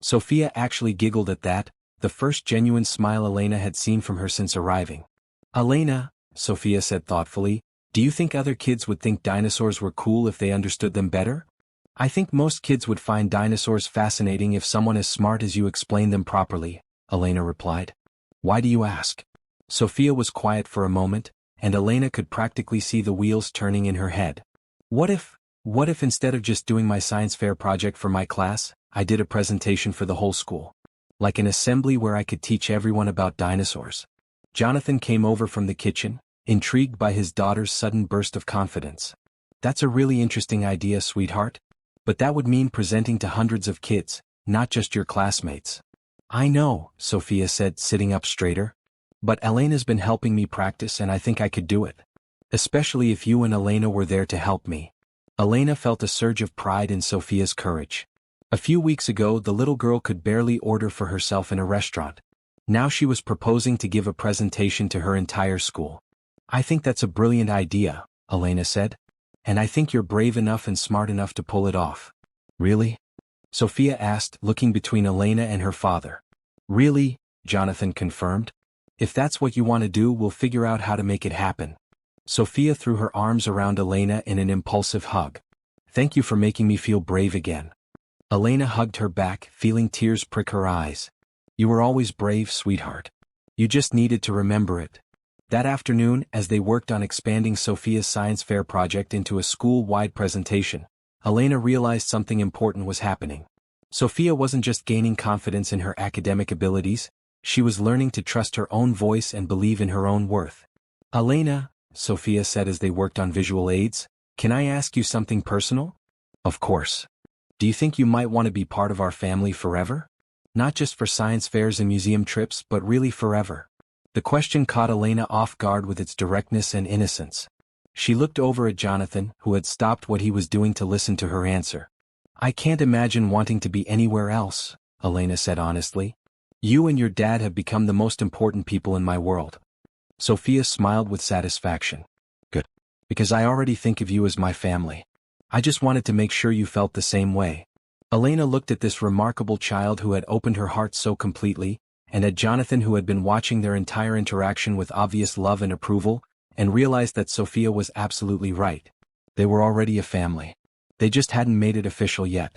Sophia actually giggled at that, the first genuine smile Elena had seen from her since arriving. Elena, Sophia said thoughtfully, do you think other kids would think dinosaurs were cool if they understood them better? I think most kids would find dinosaurs fascinating if someone as smart as you explained them properly, Elena replied. Why do you ask? Sophia was quiet for a moment, and Elena could practically see the wheels turning in her head. What if instead of just doing my science fair project for my class, I did a presentation for the whole school? Like an assembly where I could teach everyone about dinosaurs. Jonathan came over from the kitchen, intrigued by his daughter's sudden burst of confidence. That's a really interesting idea, sweetheart. But that would mean presenting to hundreds of kids, not just your classmates. I know, Sophia said, sitting up straighter. But Elena's been helping me practice and I think I could do it. Especially if you and Elena were there to help me. Elena felt a surge of pride in Sophia's courage. A few weeks ago the little girl could barely order for herself in a restaurant. Now she was proposing to give a presentation to her entire school. I think that's a brilliant idea, Elena said. And I think you're brave enough and smart enough to pull it off. Really? Sophia asked, looking between Elena and her father. Really? Jonathan confirmed. If that's what you want to do, we'll figure out how to make it happen. Sophia threw her arms around Elena in an impulsive hug. Thank you for making me feel brave again. Elena hugged her back, feeling tears prick her eyes. You were always brave, sweetheart. You just needed to remember it. That afternoon, as they worked on expanding Sophia's science fair project into a school-wide presentation, Elena realized something important was happening. Sophia wasn't just gaining confidence in her academic abilities, she was learning to trust her own voice and believe in her own worth. Elena, Sophia said as they worked on visual aids, can I ask you something personal? Of course. Do you think you might want to be part of our family forever? Not just for science fairs and museum trips, but really forever. The question caught Elena off guard with its directness and innocence. She looked over at Jonathan, who had stopped what he was doing to listen to her answer. I can't imagine wanting to be anywhere else, Elena said honestly. You and your dad have become the most important people in my world. Sophia smiled with satisfaction. Good. Because I already think of you as my family. I just wanted to make sure you felt the same way. Elena looked at this remarkable child who had opened her heart so completely, and at Jonathan who had been watching their entire interaction with obvious love and approval, and realized that Sophia was absolutely right. They were already a family. They just hadn't made it official yet.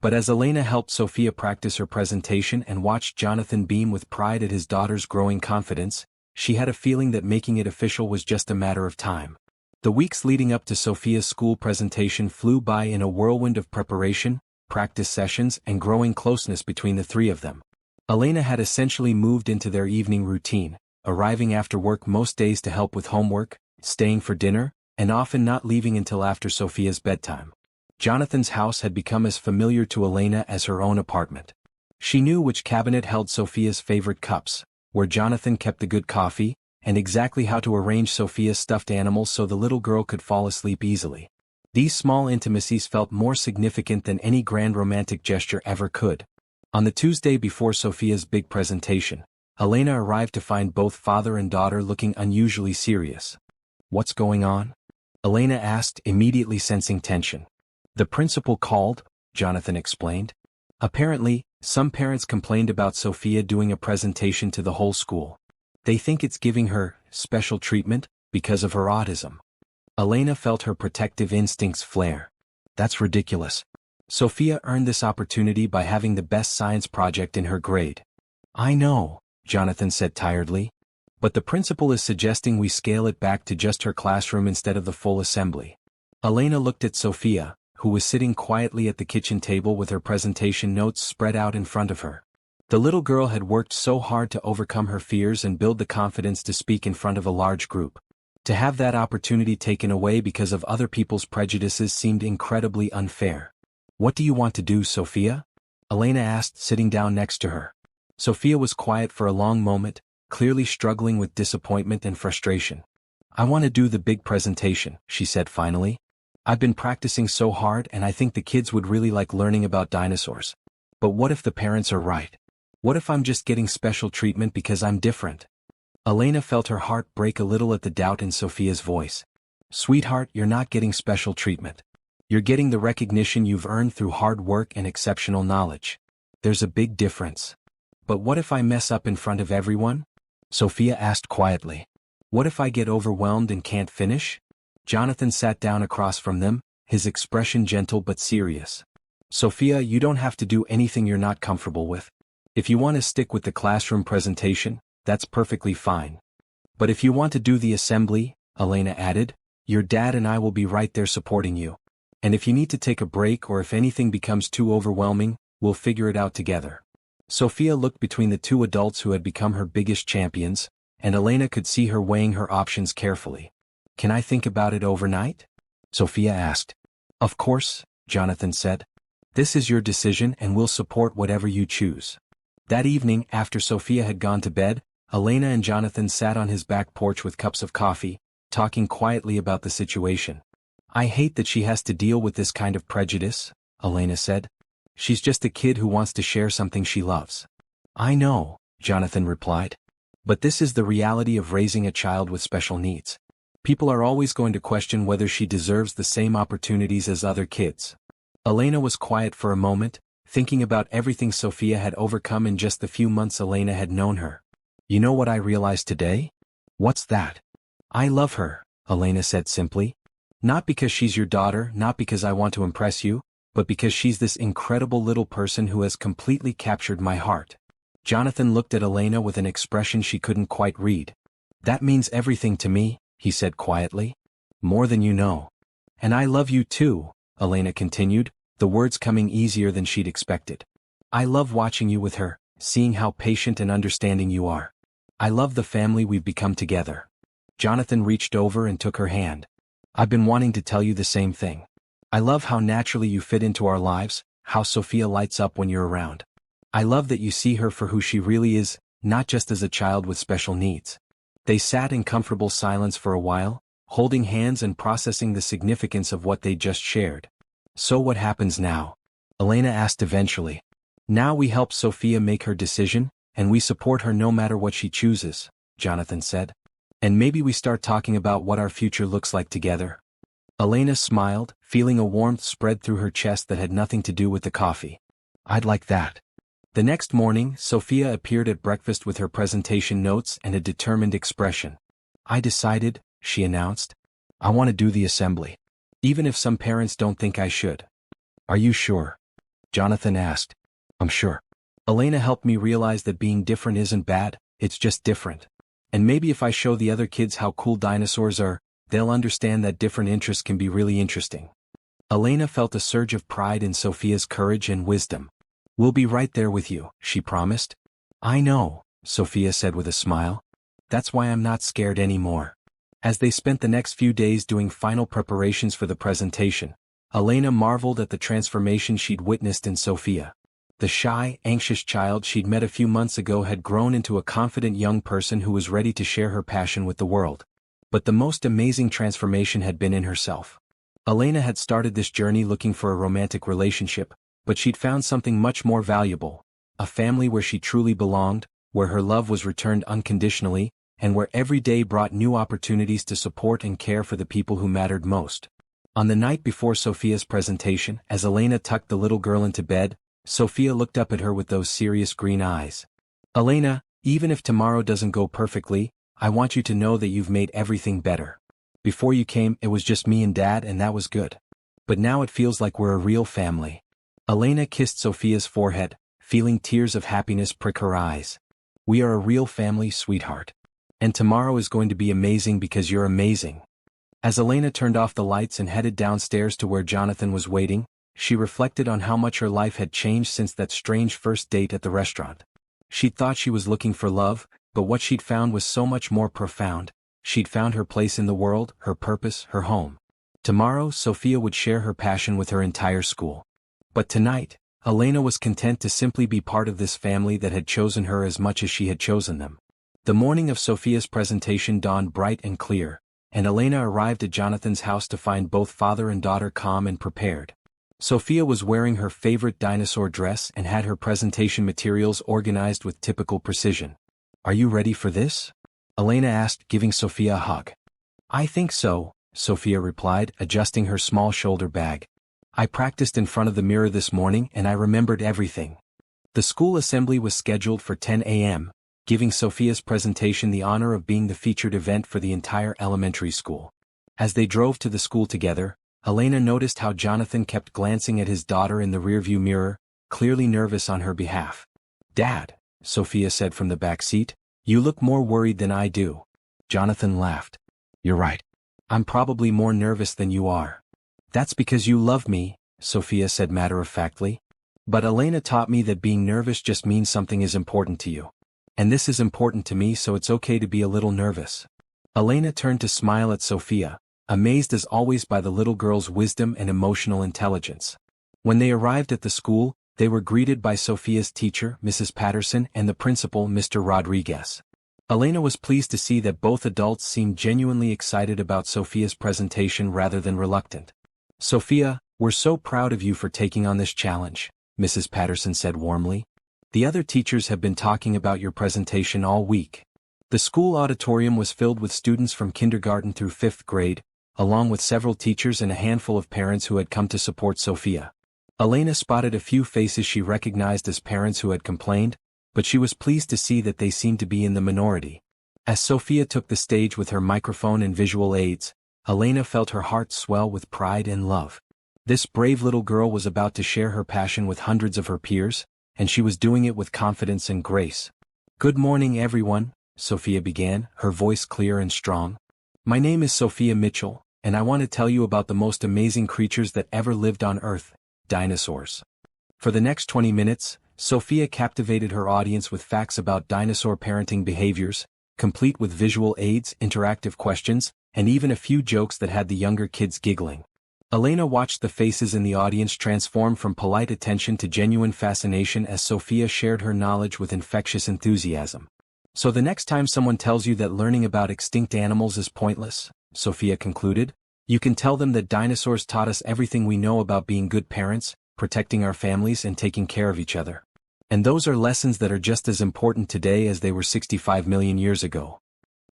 But as Elena helped Sophia practice her presentation and watched Jonathan beam with pride at his daughter's growing confidence, she had a feeling that making it official was just a matter of time. The weeks leading up to Sophia's school presentation flew by in a whirlwind of preparation, practice sessions, and growing closeness between the three of them. Elena had essentially moved into their evening routine, arriving after work most days to help with homework, staying for dinner, and often not leaving until after Sophia's bedtime. Jonathan's house had become as familiar to Elena as her own apartment. She knew which cabinet held Sophia's favorite cups, where Jonathan kept the good coffee, and exactly how to arrange Sophia's stuffed animals so the little girl could fall asleep easily. These small intimacies felt more significant than any grand romantic gesture ever could. On the Tuesday before Sophia's big presentation, Elena arrived to find both father and daughter looking unusually serious. What's going on? Elena asked, immediately sensing tension. The principal called, Jonathan explained. Apparently, some parents complained about Sophia doing a presentation to the whole school. They think it's giving her special treatment because of her autism. Elena felt her protective instincts flare. That's ridiculous. Sophia earned this opportunity by having the best science project in her grade. I know, Jonathan said tiredly. But the principal is suggesting we scale it back to just her classroom instead of the full assembly. Elena looked at Sophia, who was sitting quietly at the kitchen table with her presentation notes spread out in front of her. The little girl had worked so hard to overcome her fears and build the confidence to speak in front of a large group. To have that opportunity taken away because of other people's prejudices seemed incredibly unfair. What do you want to do, Sophia? Elena asked, sitting down next to her. Sophia was quiet for a long moment, clearly struggling with disappointment and frustration. I want to do the big presentation, she said finally. I've been practicing so hard and I think the kids would really like learning about dinosaurs. But what if the parents are right? What if I'm just getting special treatment because I'm different? Elena felt her heart break a little at the doubt in Sophia's voice. Sweetheart, you're not getting special treatment. You're getting the recognition you've earned through hard work and exceptional knowledge. There's a big difference. But what if I mess up in front of everyone? Sophia asked quietly. What if I get overwhelmed and can't finish? Jonathan sat down across from them, his expression gentle but serious. Sophia, you don't have to do anything you're not comfortable with. If you want to stick with the classroom presentation, that's perfectly fine. But if you want to do the assembly, Elena added, your dad and I will be right there supporting you. And if you need to take a break or if anything becomes too overwhelming, we'll figure it out together. Sophia looked between the two adults who had become her biggest champions, and Elena could see her weighing her options carefully. Can I think about it overnight? Sophia asked. Of course, Jonathan said. This is your decision and we'll support whatever you choose. That evening, after Sophia had gone to bed, Elena and Jonathan sat on his back porch with cups of coffee, talking quietly about the situation. I hate that she has to deal with this kind of prejudice, Elena said. She's just a kid who wants to share something she loves. I know, Jonathan replied. But this is the reality of raising a child with special needs. People are always going to question whether she deserves the same opportunities as other kids. Elena was quiet for a moment, thinking about everything Sophia had overcome in just the few months Elena had known her. You know what I realized today? What's that? I love her, Elena said simply. Not because she's your daughter, not because I want to impress you, but because she's this incredible little person who has completely captured my heart. Jonathan looked at Elena with an expression she couldn't quite read. That means everything to me, he said quietly. More than you know. And I love you too, Elena continued, the words coming easier than she'd expected. I love watching you with her, seeing how patient and understanding you are. I love the family we've become together. Jonathan reached over and took her hand. I've been wanting to tell you the same thing. I love how naturally you fit into our lives, how Sophia lights up when you're around. I love that you see her for who she really is, not just as a child with special needs. They sat in comfortable silence for a while, holding hands and processing the significance of what they just shared. So what happens now? Elena asked eventually. Now we help Sophia make her decision, and we support her no matter what she chooses, Jonathan said. And maybe we start talking about what our future looks like together. Elena smiled, feeling a warmth spread through her chest that had nothing to do with the coffee. I'd like that. The next morning, Sophia appeared at breakfast with her presentation notes and a determined expression. I decided, she announced. I want to do the assembly. Even if some parents don't think I should. Are you sure? Jonathan asked. I'm sure. Elena helped me realize that being different isn't bad, it's just different. And maybe if I show the other kids how cool dinosaurs are, they'll understand that different interests can be really interesting. Elena felt a surge of pride in Sophia's courage and wisdom. We'll be right there with you, she promised. I know, Sophia said with a smile. That's why I'm not scared anymore. As they spent the next few days doing final preparations for the presentation, Elena marveled at the transformation she'd witnessed in Sophia. The shy, anxious child she'd met a few months ago had grown into a confident young person who was ready to share her passion with the world. But the most amazing transformation had been in herself. Elena had started this journey looking for a romantic relationship, but she'd found something much more valuable, a family where she truly belonged, where her love was returned unconditionally, and where every day brought new opportunities to support and care for the people who mattered most. On the night before Sophia's presentation, as Elena tucked the little girl into bed, Sophia looked up at her with those serious green eyes. "Elena, even if tomorrow doesn't go perfectly, I want you to know that you've made everything better. Before you came, it was just me and Dad, and that was good. But now it feels like we're a real family." Elena kissed Sophia's forehead, feeling tears of happiness prick her eyes. "We are a real family, sweetheart. And tomorrow is going to be amazing because you're amazing." As Elena turned off the lights and headed downstairs to where Jonathan was waiting, she reflected on how much her life had changed since that strange first date at the restaurant. She'd thought she was looking for love, but what she'd found was so much more profound. She'd found her place in the world, her purpose, her home. Tomorrow, Sophia would share her passion with her entire school. But tonight, Elena was content to simply be part of this family that had chosen her as much as she had chosen them. The morning of Sophia's presentation dawned bright and clear, and Elena arrived at Jonathan's house to find both father and daughter calm and prepared. Sophia was wearing her favorite dinosaur dress and had her presentation materials organized with typical precision. "Are you ready for this?" Elena asked, giving Sophia a hug. "I think so," Sophia replied, adjusting her small shoulder bag. "I practiced in front of the mirror this morning and I remembered everything." The school assembly was scheduled for 10 a.m., giving Sophia's presentation the honor of being the featured event for the entire elementary school. As they drove to the school together, Elena noticed how Jonathan kept glancing at his daughter in the rearview mirror, clearly nervous on her behalf. "Dad," Sophia said from the back seat, "you look more worried than I do." Jonathan laughed. "You're right. I'm probably more nervous than you are." "That's because you love me," Sophia said matter-of-factly. "But Elena taught me that being nervous just means something is important to you. And this is important to me, so it's okay to be a little nervous." Elena turned to smile at Sophia, amazed as always by the little girl's wisdom and emotional intelligence. When they arrived at the school, they were greeted by Sophia's teacher, Mrs. Patterson, and the principal, Mr. Rodriguez. Elena was pleased to see that both adults seemed genuinely excited about Sophia's presentation rather than reluctant. "Sophia, we're so proud of you for taking on this challenge," Mrs. Patterson said warmly. "The other teachers have been talking about your presentation all week." The school auditorium was filled with students from kindergarten through 5th grade, along with several teachers and a handful of parents who had come to support Sophia. Elena spotted a few faces she recognized as parents who had complained, but she was pleased to see that they seemed to be in the minority. As Sophia took the stage with her microphone and visual aids, Elena felt her heart swell with pride and love. This brave little girl was about to share her passion with hundreds of her peers, and she was doing it with confidence and grace. "Good morning, everyone," Sophia began, her voice clear and strong. "My name is Sophia Mitchell, and I want to tell you about the most amazing creatures that ever lived on Earth, dinosaurs." For the next 20 minutes, Sophia captivated her audience with facts about dinosaur parenting behaviors, complete with visual aids, interactive questions, and even a few jokes that had the younger kids giggling. Elena watched the faces in the audience transform from polite attention to genuine fascination as Sophia shared her knowledge with infectious enthusiasm. "So the next time someone tells you that learning about extinct animals is pointless," Sophia concluded, "you can tell them that dinosaurs taught us everything we know about being good parents, protecting our families, and taking care of each other. And those are lessons that are just as important today as they were 65 million years ago."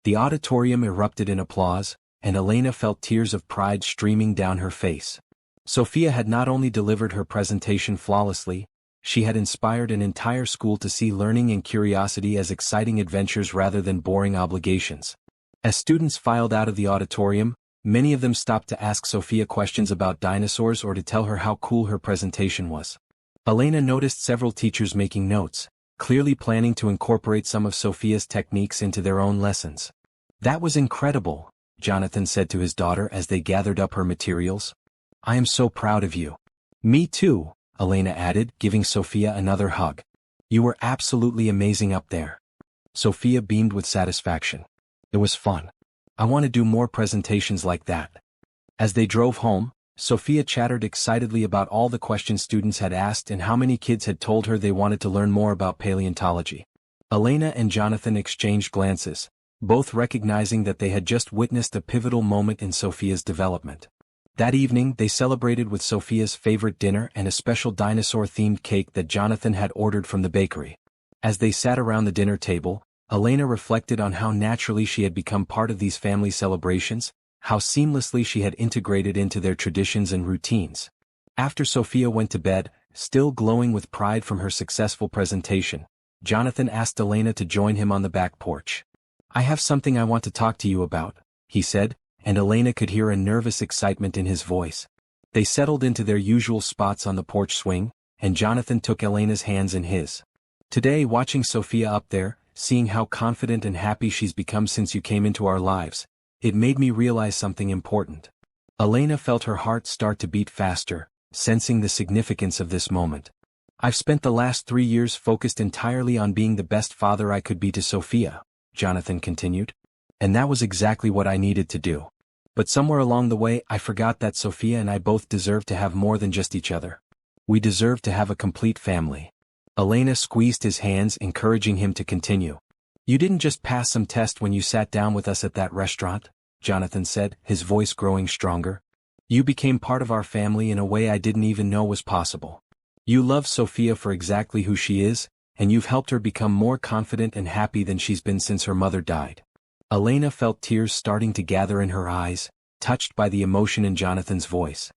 The auditorium erupted in applause, and Elena felt tears of pride streaming down her face. Sophia had not only delivered her presentation flawlessly, she had inspired an entire school to see learning and curiosity as exciting adventures rather than boring obligations. As students filed out of the auditorium, many of them stopped to ask Sophia questions about dinosaurs or to tell her how cool her presentation was. Elena noticed several teachers making notes, clearly planning to incorporate some of Sophia's techniques into their own lessons. "That was incredible," Jonathan said to his daughter as they gathered up her materials. "I am so proud of you." "Me too," Elena added, giving Sophia another hug. "You were absolutely amazing up there." Sophia beamed with satisfaction. "It was fun. I want to do more presentations like that." As they drove home, Sophia chattered excitedly about all the questions students had asked and how many kids had told her they wanted to learn more about paleontology. Elena and Jonathan exchanged glances, both recognizing that they had just witnessed a pivotal moment in Sophia's development. That evening they celebrated with Sophia's favorite dinner and a special dinosaur-themed cake that Jonathan had ordered from the bakery. As they sat around the dinner table, Elena reflected on how naturally she had become part of these family celebrations, how seamlessly she had integrated into their traditions and routines. After Sophia went to bed, still glowing with pride from her successful presentation, Jonathan asked Elena to join him on the back porch. "I have something I want to talk to you about," he said, and Elena could hear a nervous excitement in his voice. They settled into their usual spots on the porch swing, and Jonathan took Elena's hands in his. "Today, watching Sophia up there, seeing how confident and happy she's become since you came into our lives, it made me realize something important." Elena felt her heart start to beat faster, sensing the significance of this moment. "I've spent the last 3 years focused entirely on being the best father I could be to Sophia," Jonathan continued. "And that was exactly what I needed to do. But somewhere along the way I forgot that Sophia and I both deserve to have more than just each other. We deserve to have a complete family." Elena squeezed his hands, encouraging him to continue. "You didn't just pass some test when you sat down with us at that restaurant," Jonathan said, his voice growing stronger. "You became part of our family in a way I didn't even know was possible. You love Sophia for exactly who she is, and you've helped her become more confident and happy than she's been since her mother died." Elena felt tears starting to gather in her eyes, touched by the emotion in Jonathan's voice.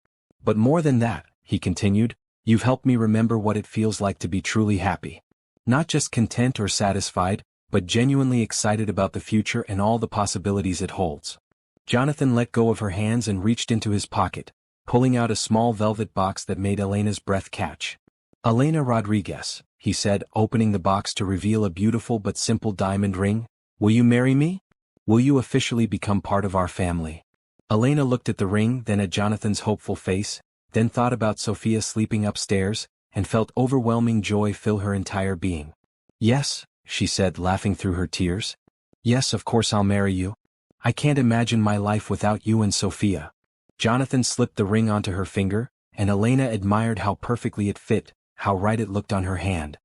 "But more than that," he continued, "you've helped me remember what it feels like to be truly happy. Not just content or satisfied, but genuinely excited about the future and all the possibilities it holds." Jonathan let go of her hands and reached into his pocket, pulling out a small velvet box that made Elena's breath catch. "Elena Rodriguez," he said, opening the box to reveal a beautiful but simple diamond ring, "will you marry me? Will you officially become part of our family?" Elena looked at the ring, then at Jonathan's hopeful face, then thought about Sophia sleeping upstairs, and felt overwhelming joy fill her entire being. "Yes," she said, laughing through her tears. "Yes, of course I'll marry you. I can't imagine my life without you and Sophia." Jonathan slipped the ring onto her finger, and Elena admired how perfectly it fit, how right it looked on her hand.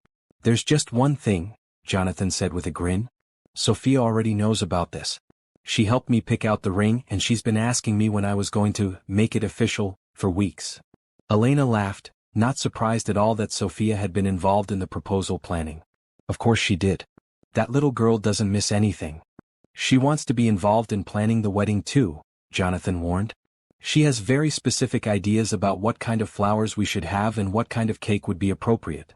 "There's just one thing," Jonathan said with a grin. "Sophia already knows about this. She helped me pick out the ring and she's been asking me when I was going to make it official, for weeks." Elena laughed, not surprised at all that Sophia had been involved in the proposal planning. Of course she did. That little girl doesn't miss anything. "She wants to be involved in planning the wedding too," Jonathan warned. "She has very specific ideas about what kind of flowers we should have and what kind of cake would be appropriate."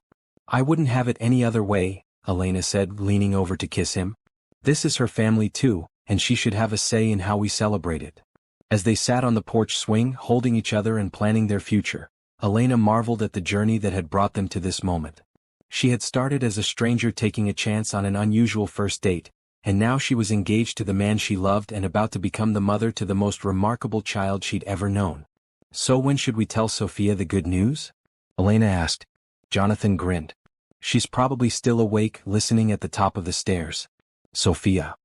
"I wouldn't have it any other way," Elena said, leaning over to kiss him. "This is her family too, and she should have a say in how we celebrate it." As they sat on the porch swing, holding each other and planning their future, Elena marveled at the journey that had brought them to this moment. She had started as a stranger taking a chance on an unusual first date, and now she was engaged to the man she loved and about to become the mother to the most remarkable child she'd ever known. "So when should we tell Sophia the good news?" Elena asked. Jonathan grinned. "She's probably still awake, listening at the top of the stairs." "Sophia."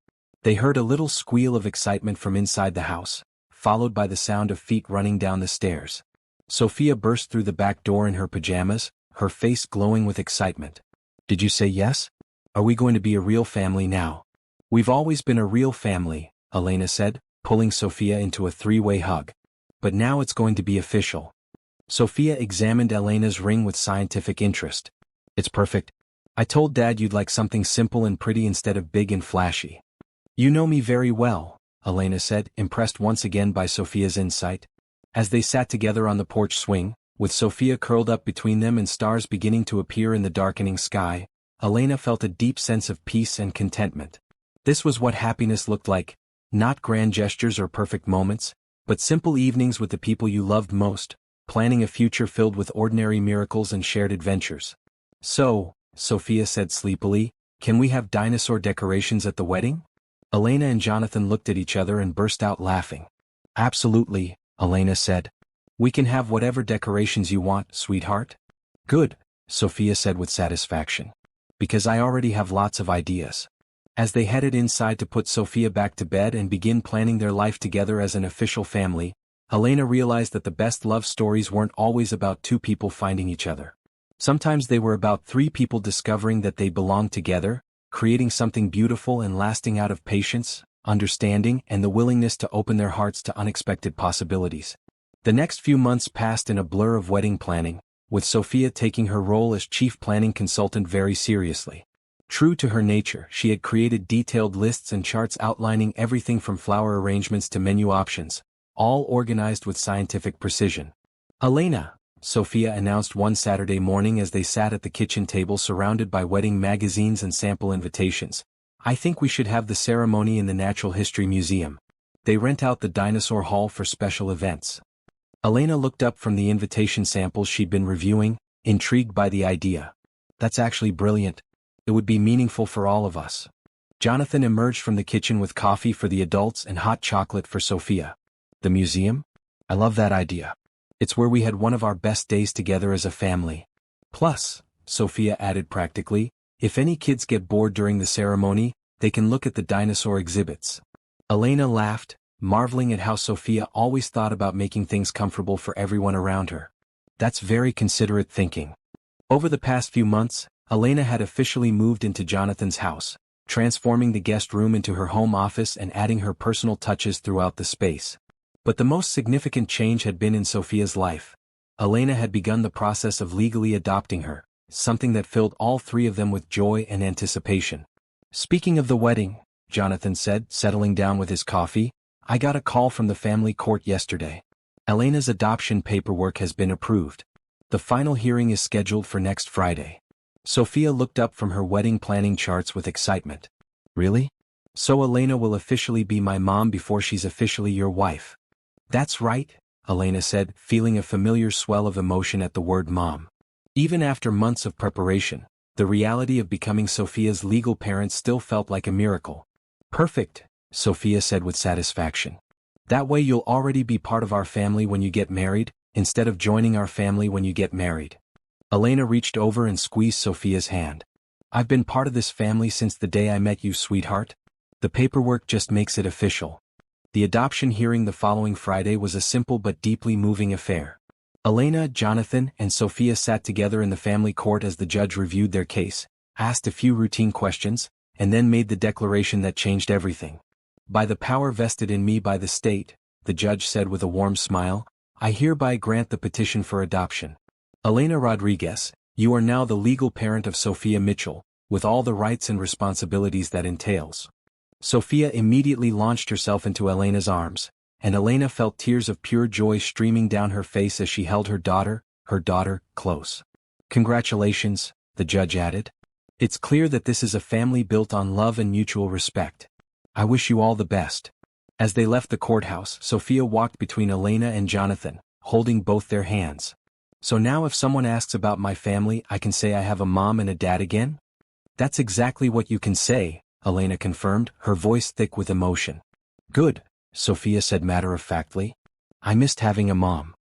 They heard a little squeal of excitement from inside the house, followed by the sound of feet running down the stairs. Sophia burst through the back door in her pajamas, her face glowing with excitement. "Did you say yes? Are we going to be a real family now?" "We've always been a real family," Elena said, pulling Sophia into a three-way hug. "But now it's going to be official." Sophia examined Elena's ring with scientific interest. "It's perfect. I told Dad you'd like something simple and pretty instead of big and flashy." "You know me very well," Elena said, impressed once again by Sophia's insight. As they sat together on the porch swing, with Sophia curled up between them and stars beginning to appear in the darkening sky, Elena felt a deep sense of peace and contentment. This was what happiness looked like, not grand gestures or perfect moments, but simple evenings with the people you loved most, planning a future filled with ordinary miracles and shared adventures. "So," Sophia said sleepily, "can we have dinosaur decorations at the wedding?" Elena and Jonathan looked at each other and burst out laughing. "Absolutely," Elena said. "We can have whatever decorations you want, sweetheart." "Good," Sophia said with satisfaction. "Because I already have lots of ideas." As they headed inside to put Sophia back to bed and begin planning their life together as an official family, Elena realized that the best love stories weren't always about two people finding each other. Sometimes they were about three people discovering that they belonged together, creating something beautiful and lasting out of patience, understanding, and the willingness to open their hearts to unexpected possibilities. The next few months passed in a blur of wedding planning, with Sophia taking her role as chief planning consultant very seriously. True to her nature, she had created detailed lists and charts outlining everything from flower arrangements to menu options, all organized with scientific precision. "Elena," Sophia announced one Saturday morning as they sat at the kitchen table surrounded by wedding magazines and sample invitations, "I think we should have the ceremony in the Natural History Museum. They rent out the dinosaur hall for special events." Elena looked up from the invitation samples she'd been reviewing, intrigued by the idea. "That's actually brilliant. It would be meaningful for all of us." Jonathan emerged from the kitchen with coffee for the adults and hot chocolate for Sophia. "The museum? I love that idea. It's where we had one of our best days together as a family. Plus," Sophia added practically, "if any kids get bored during the ceremony, they can look at the dinosaur exhibits." Elena laughed, marveling at how Sophia always thought about making things comfortable for everyone around her. "That's very considerate thinking." Over the past few months, Elena had officially moved into Jonathan's house, transforming the guest room into her home office and adding her personal touches throughout the space. But the most significant change had been in Sophia's life. Elena had begun the process of legally adopting her, something that filled all three of them with joy and anticipation. "Speaking of the wedding," Jonathan said, settling down with his coffee, "I got a call from the family court yesterday. Elena's adoption paperwork has been approved. The final hearing is scheduled for next Friday." Sophia looked up from her wedding planning charts with excitement. "Really? So Elena will officially be my mom before she's officially your wife?" "That's right," Elena said, feeling a familiar swell of emotion at the word mom. Even after months of preparation, the reality of becoming Sophia's legal parent still felt like a miracle. "Perfect," Sophia said with satisfaction. "That way you'll already be part of our family when you get married, instead of joining our family when you get married." Elena reached over and squeezed Sophia's hand. "I've been part of this family since the day I met you, sweetheart. The paperwork just makes it official." The adoption hearing the following Friday was a simple but deeply moving affair. Elena, Jonathan, and Sophia sat together in the family court as the judge reviewed their case, asked a few routine questions, and then made the declaration that changed everything. "By the power vested in me by the state," the judge said with a warm smile, "I hereby grant the petition for adoption. Elena Rodriguez, you are now the legal parent of Sophia Mitchell, with all the rights and responsibilities that entails." Sophia immediately launched herself into Elena's arms, and Elena felt tears of pure joy streaming down her face as she held her daughter, close. "Congratulations," the judge added. "It's clear that this is a family built on love and mutual respect. I wish you all the best." As they left the courthouse, Sophia walked between Elena and Jonathan, holding both their hands. "So now if someone asks about my family, I can say I have a mom and a dad again?" "That's exactly what you can say," Elena confirmed, her voice thick with emotion. "Good," Sophia said matter-of-factly. "I missed having a mom."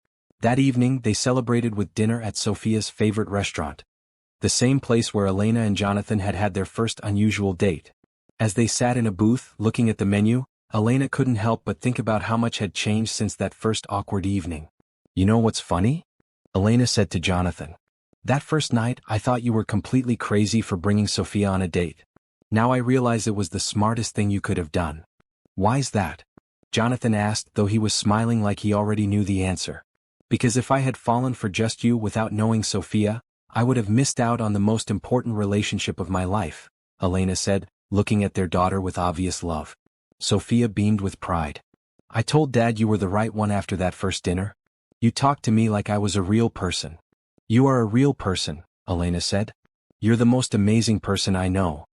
That evening they celebrated with dinner at Sophia's favorite restaurant, the same place where Elena and Jonathan had had their first unusual date. As they sat in a booth, looking at the menu, Elena couldn't help but think about how much had changed since that first awkward evening. "You know what's funny?" Elena said to Jonathan. "That first night I thought you were completely crazy for bringing Sophia on a date. Now I realize it was the smartest thing you could have done." "Why's that?" Jonathan asked, though he was smiling like he already knew the answer. "Because if I had fallen for just you without knowing Sophia, I would have missed out on the most important relationship of my life," Elena said, looking at their daughter with obvious love. Sophia beamed with pride. "I told Dad you were the right one after that first dinner. You talked to me like I was a real person." "You are a real person," Elena said. "You're the most amazing person I know."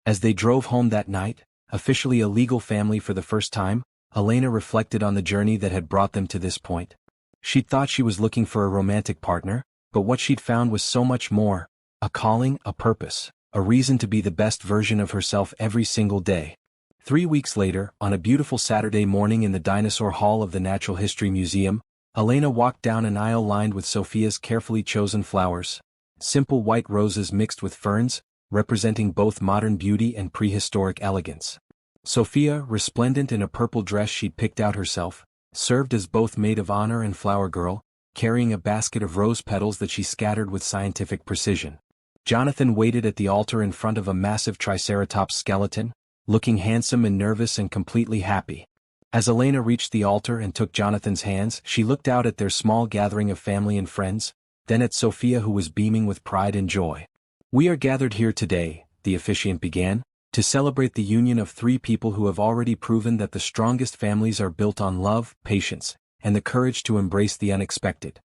As they drove home that night, officially a legal family for the first time, Elena reflected on the journey that had brought them to this point. She'd thought she was looking for a romantic partner, but what she'd found was so much more: a calling, a purpose, a reason to be the best version of herself every single day. 3 weeks later, on a beautiful Saturday morning in the Dinosaur Hall of the Natural History Museum, Elena walked down an aisle lined with Sophia's carefully chosen flowers, simple white roses mixed with ferns, representing both modern beauty and prehistoric elegance. Sophia, resplendent in a purple dress she'd picked out herself, served as both maid of honor and flower girl, carrying a basket of rose petals that she scattered with scientific precision. Jonathan waited at the altar in front of a massive triceratops skeleton, looking handsome and nervous and completely happy. As Elena reached the altar and took Jonathan's hands, she looked out at their small gathering of family and friends, then at Sophia, who was beaming with pride and joy. "We are gathered here today," the officiant began, to celebrate the union of three people who have already proven that the strongest families are built on love, patience, and the courage to embrace the unexpected.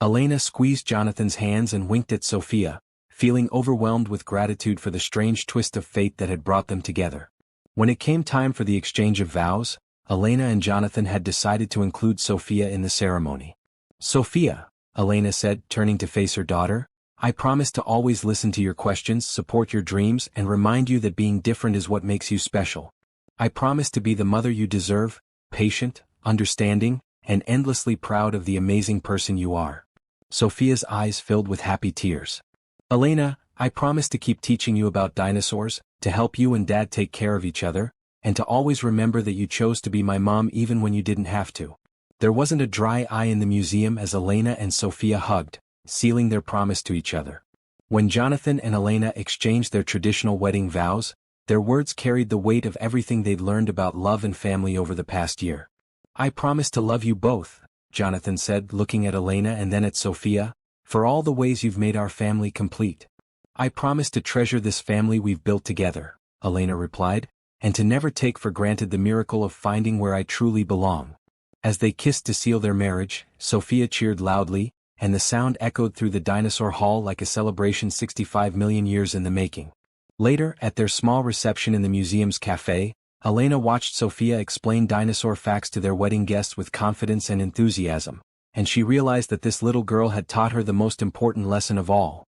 Elena squeezed Jonathan's hands and winked at Sophia, feeling overwhelmed with gratitude for the strange twist of fate that had brought them together. When it came time for the exchange of vows, Elena and Jonathan had decided to include Sophia in the ceremony. "Sophia," Elena said, turning to face her daughter, "I promise to always listen to your questions, support your dreams, and remind you that being different is what makes you special. I promise to be the mother you deserve, patient, understanding, and endlessly proud of the amazing person you are." Sophia's eyes filled with happy tears. "Elena, I promise to keep teaching you about dinosaurs, to help you and Dad take care of each other, and to always remember that you chose to be my mom even when you didn't have to." There wasn't a dry eye in the museum as Elena and Sophia hugged, sealing their promise to each other. When Jonathan and Elena exchanged their traditional wedding vows, their words carried the weight of everything they'd learned about love and family over the past year. "I promise to love you both," Jonathan said, looking at Elena and then at Sophia, "for all the ways you've made our family complete." "I promise to treasure this family we've built together," Elena replied, "and to never take for granted the miracle of finding where I truly belong." As they kissed to seal their marriage, Sophia cheered loudly, and the sound echoed through the dinosaur hall like a celebration 65 million years in the making. Later, at their small reception in the museum's cafe, Elena watched Sophia explain dinosaur facts to their wedding guests with confidence and enthusiasm, and she realized that this little girl had taught her the most important lesson of all.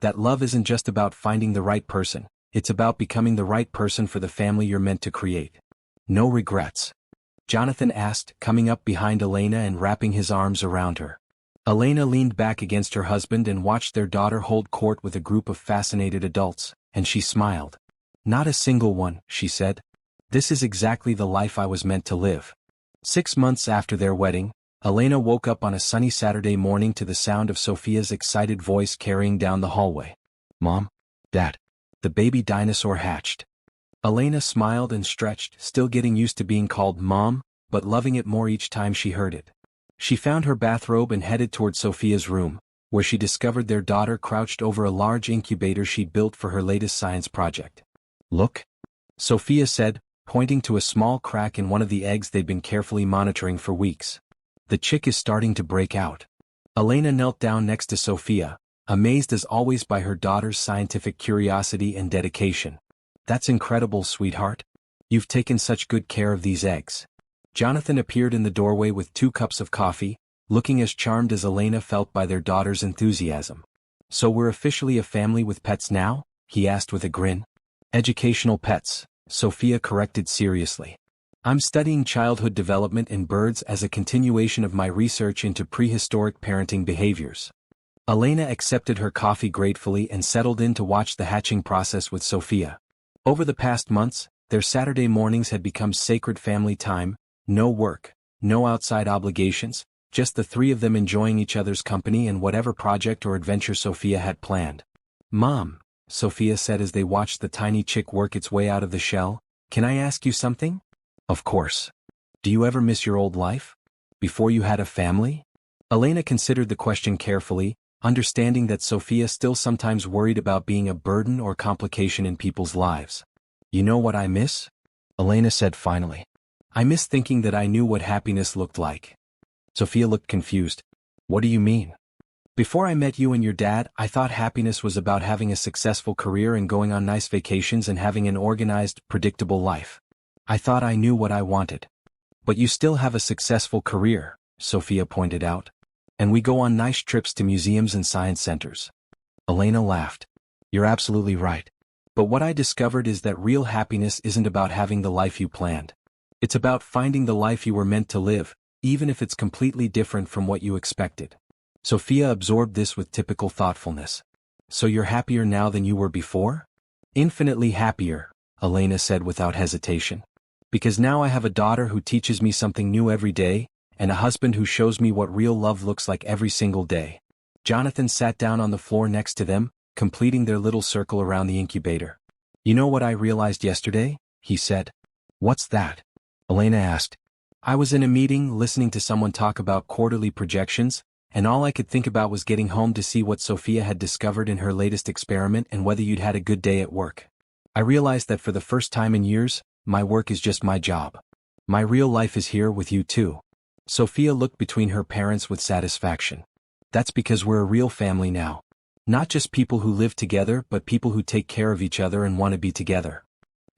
That love isn't just about finding the right person, it's about becoming the right person for the family you're meant to create. "No regrets?" Jonathan asked, coming up behind Elena and wrapping his arms around her. Elena leaned back against her husband and watched their daughter hold court with a group of fascinated adults, and she smiled. "Not a single one," she said. "This is exactly the life I was meant to live." 6 months after their wedding, Elena woke up on a sunny Saturday morning to the sound of Sophia's excited voice carrying down the hallway. "Mom, Dad, the baby dinosaur hatched." Elena smiled and stretched, still getting used to being called Mom, but loving it more each time she heard it. She found her bathrobe and headed toward Sophia's room, where she discovered their daughter crouched over a large incubator she'd built for her latest science project. "Look," Sophia said, pointing to a small crack in one of the eggs they'd been carefully monitoring for weeks. "The chick is starting to break out." Elena knelt down next to Sophia, amazed as always by her daughter's scientific curiosity and dedication. "That's incredible, sweetheart. You've taken such good care of these eggs." Jonathan appeared in the doorway with 2 cups of coffee, looking as charmed as Elena felt by their daughter's enthusiasm. "So we're officially a family with pets now?" he asked with a grin. "Educational pets," Sophia corrected seriously. "I'm studying childhood development in birds as a continuation of my research into prehistoric parenting behaviors." Elena accepted her coffee gratefully and settled in to watch the hatching process with Sophia. Over the past months, their Saturday mornings had become sacred family time, no work, no outside obligations, just the 3 of them enjoying each other's company and whatever project or adventure Sophia had planned. "Mom," Sophia said as they watched the tiny chick work its way out of the shell, "can I ask you something?" "Of course. Do you ever miss your old life? Before you had a family?" Elena considered the question carefully, understanding that Sophia still sometimes worried about being a burden or complication in people's lives. "You know what I miss?" Elena said finally. "I miss thinking that I knew what happiness looked like." Sophia looked confused. "What do you mean?" "Before I met you and your dad, I thought happiness was about having a successful career and going on nice vacations and having an organized, predictable life. I thought I knew what I wanted." "But you still have a successful career," Sophia pointed out. "And we go on nice trips to museums and science centers." Elena laughed. "You're absolutely right. But what I discovered is that real happiness isn't about having the life you planned. It's about finding the life you were meant to live, even if it's completely different from what you expected." Sophia absorbed this with typical thoughtfulness. "So you're happier now than you were before?" "Infinitely happier," Elena said without hesitation. "Because now I have a daughter who teaches me something new every day, and a husband who shows me what real love looks like every single day." Jonathan sat down on the floor next to them, completing their little circle around the incubator. "You know what I realized yesterday?" he said. "What's that?" Elena asked. "I was in a meeting listening to someone talk about quarterly projections, and all I could think about was getting home to see what Sophia had discovered in her latest experiment and whether you'd had a good day at work." I realized that for the first time in years, my work is just my job. My real life is here with you too. Sophia looked between her parents with satisfaction. That's because we're a real family now. Not just people who live together but people who take care of each other and want to be together.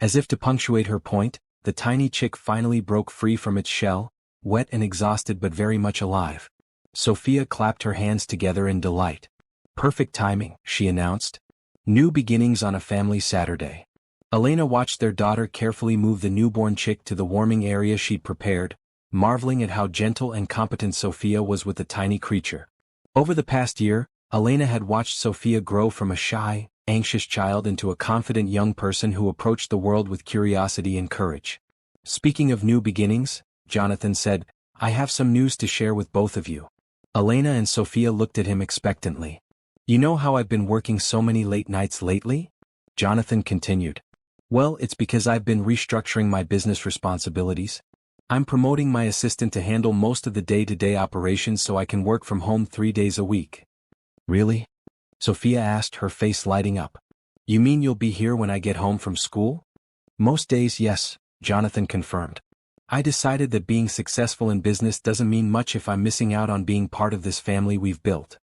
As if to punctuate her point, the tiny chick finally broke free from its shell, wet and exhausted but very much alive. Sophia clapped her hands together in delight. Perfect timing, she announced. New beginnings on a family Saturday. Elena watched their daughter carefully move the newborn chick to the warming area she'd prepared, marveling at how gentle and competent Sophia was with the tiny creature. Over the past year, Elena had watched Sophia grow from a shy, anxious child into a confident young person who approached the world with curiosity and courage. Speaking of new beginnings, Jonathan said, I have some news to share with both of you. Elena and Sophia looked at him expectantly. You know how I've been working so many late nights lately? Jonathan continued. Well, it's because I've been restructuring my business responsibilities. I'm promoting my assistant to handle most of the day-to-day operations so I can work from home 3 days a week. Really? Sophia asked, her face lighting up. You mean you'll be here when I get home from school? Most days, yes, Jonathan confirmed. I decided that being successful in business doesn't mean much if I'm missing out on being part of this family we've built.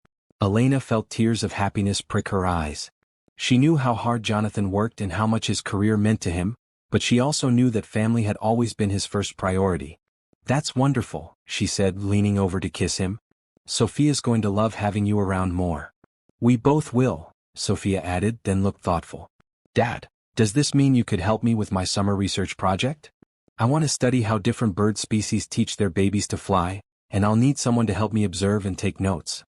Elena felt tears of happiness prick her eyes. She knew how hard Jonathan worked and how much his career meant to him, but she also knew that family had always been his first priority. That's wonderful, she said, leaning over to kiss him. Sophia's going to love having you around more. We both will, Sophia added, then looked thoughtful. Dad, does this mean you could help me with my summer research project? I want to study how different bird species teach their babies to fly, and I'll need someone to help me observe and take notes.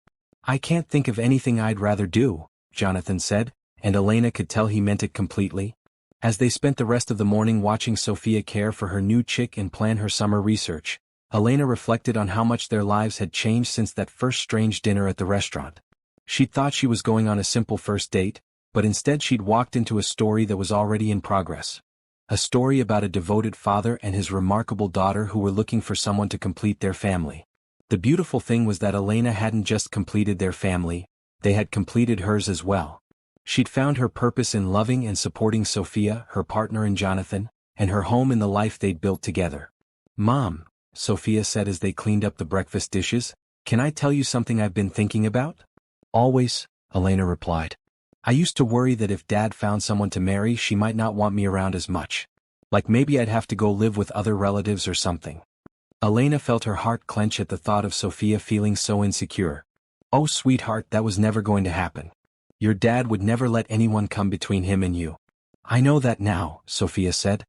I can't think of anything I'd rather do, Jonathan said, and Elena could tell he meant it completely. As they spent the rest of the morning watching Sophia care for her new chick and plan her summer research, Elena reflected on how much their lives had changed since that first strange dinner at the restaurant. She'd thought she was going on a simple first date, but instead she'd walked into a story that was already in progress. A story about a devoted father and his remarkable daughter who were looking for someone to complete their family. The beautiful thing was that Elena hadn't just completed their family, they had completed hers as well. She'd found her purpose in loving and supporting Sophia, her partner in Jonathan, and her home in the life they'd built together. Mom, Sophia said as they cleaned up the breakfast dishes, can I tell you something I've been thinking about? Always, Elena replied. I used to worry that if Dad found someone to marry she might not want me around as much. Like maybe I'd have to go live with other relatives or something. Elena felt her heart clench at the thought of Sophia feeling so insecure. Oh sweetheart, that was never going to happen. Your dad would never let anyone come between him and you. I know that now, Sophia said.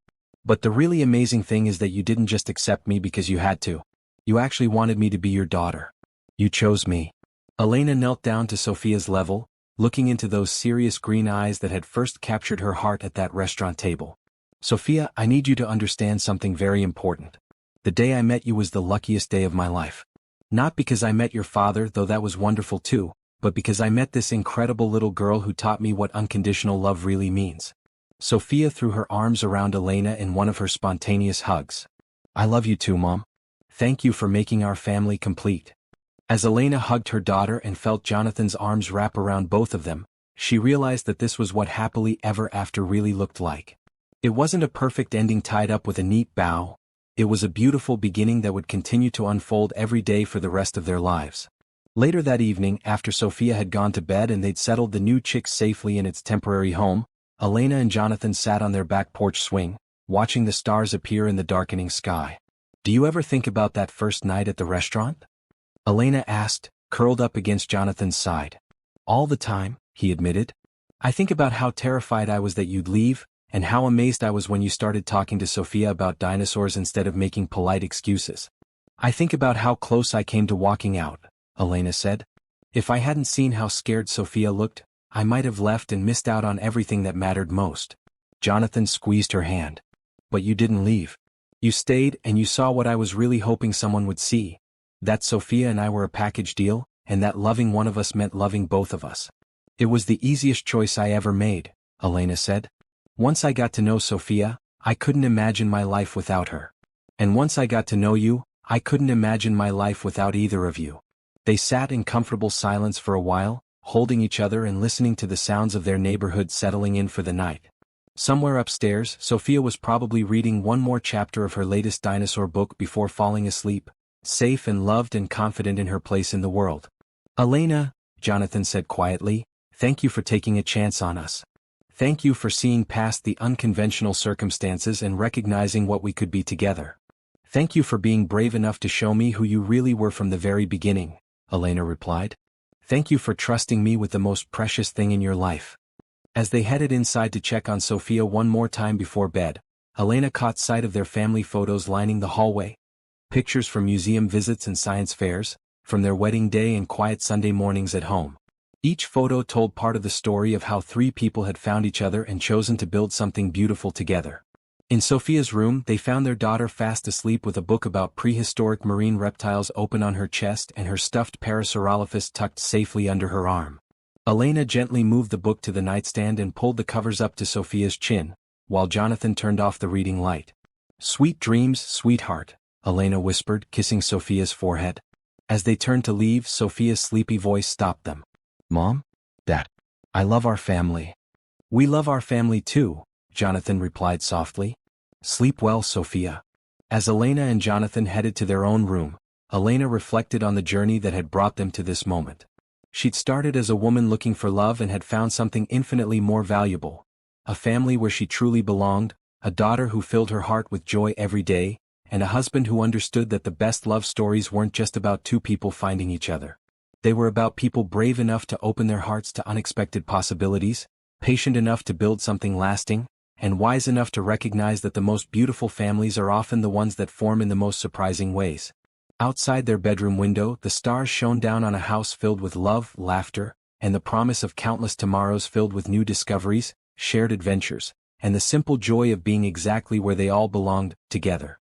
But the really amazing thing is that you didn't just accept me because you had to. You actually wanted me to be your daughter. You chose me. Elena knelt down to Sophia's level, looking into those serious green eyes that had first captured her heart at that restaurant table. Sophia, I need you to understand something very important. The day I met you was the luckiest day of my life. Not because I met your father, though that was wonderful too, but because I met this incredible little girl who taught me what unconditional love really means. Sophia threw her arms around Elena in one of her spontaneous hugs. I love you too, Mom. Thank you for making our family complete. As Elena hugged her daughter and felt Jonathan's arms wrap around both of them, she realized that this was what happily ever after really looked like. It wasn't a perfect ending tied up with a neat bow. It was a beautiful beginning that would continue to unfold every day for the rest of their lives. Later that evening, after Sophia had gone to bed and they'd settled the new chick safely in its temporary home, Elena and Jonathan sat on their back porch swing, watching the stars appear in the darkening sky. Do you ever think about that first night at the restaurant? Elena asked, curled up against Jonathan's side. All the time, he admitted. I think about how terrified I was that you'd leave, and how amazed I was when you started talking to Sophia about dinosaurs instead of making polite excuses. I think about how close I came to walking out, Elena said. If I hadn't seen how scared Sophia looked, I might have left and missed out on everything that mattered most. Jonathan squeezed her hand. But you didn't leave. You stayed and you saw what I was really hoping someone would see. That Sophia and I were a package deal, and that loving one of us meant loving both of us. It was the easiest choice I ever made, Elena said. Once I got to know Sophia, I couldn't imagine my life without her. And once I got to know you, I couldn't imagine my life without either of you. They sat in comfortable silence for a while, holding each other and listening to the sounds of their neighborhood settling in for the night. Somewhere upstairs, Sophia was probably reading one more chapter of her latest dinosaur book before falling asleep, safe and loved and confident in her place in the world. "Elena," Jonathan said quietly, "thank you for taking a chance on us. Thank you for seeing past the unconventional circumstances and recognizing what we could be together. Thank you for being brave enough to show me who you really were from the very beginning," Elena replied. "Thank you for trusting me with the most precious thing in your life." As they headed inside to check on Sophia one more time before bed, Elena caught sight of their family photos lining the hallway. Pictures from museum visits and science fairs, from their wedding day and quiet Sunday mornings at home. Each photo told part of the story of how three people had found each other and chosen to build something beautiful together. In Sophia's room, they found their daughter fast asleep with a book about prehistoric marine reptiles open on her chest and her stuffed Parasaurolophus tucked safely under her arm. Elena gently moved the book to the nightstand and pulled the covers up to Sophia's chin, while Jonathan turned off the reading light. "Sweet dreams, sweetheart," Elena whispered, kissing Sophia's forehead. As they turned to leave, Sophia's sleepy voice stopped them. "Mom? Dad? I love our family." "We love our family too," Jonathan replied softly. "Sleep well, Sophia." As Elena and Jonathan headed to their own room, Elena reflected on the journey that had brought them to this moment. She'd started as a woman looking for love and had found something infinitely more valuable. A family where she truly belonged, a daughter who filled her heart with joy every day, and a husband who understood that the best love stories weren't just about two people finding each other. They were about people brave enough to open their hearts to unexpected possibilities, patient enough to build something lasting, and wise enough to recognize that the most beautiful families are often the ones that form in the most surprising ways. Outside their bedroom window, the stars shone down on a house filled with love, laughter, and the promise of countless tomorrows filled with new discoveries, shared adventures, and the simple joy of being exactly where they all belonged, together.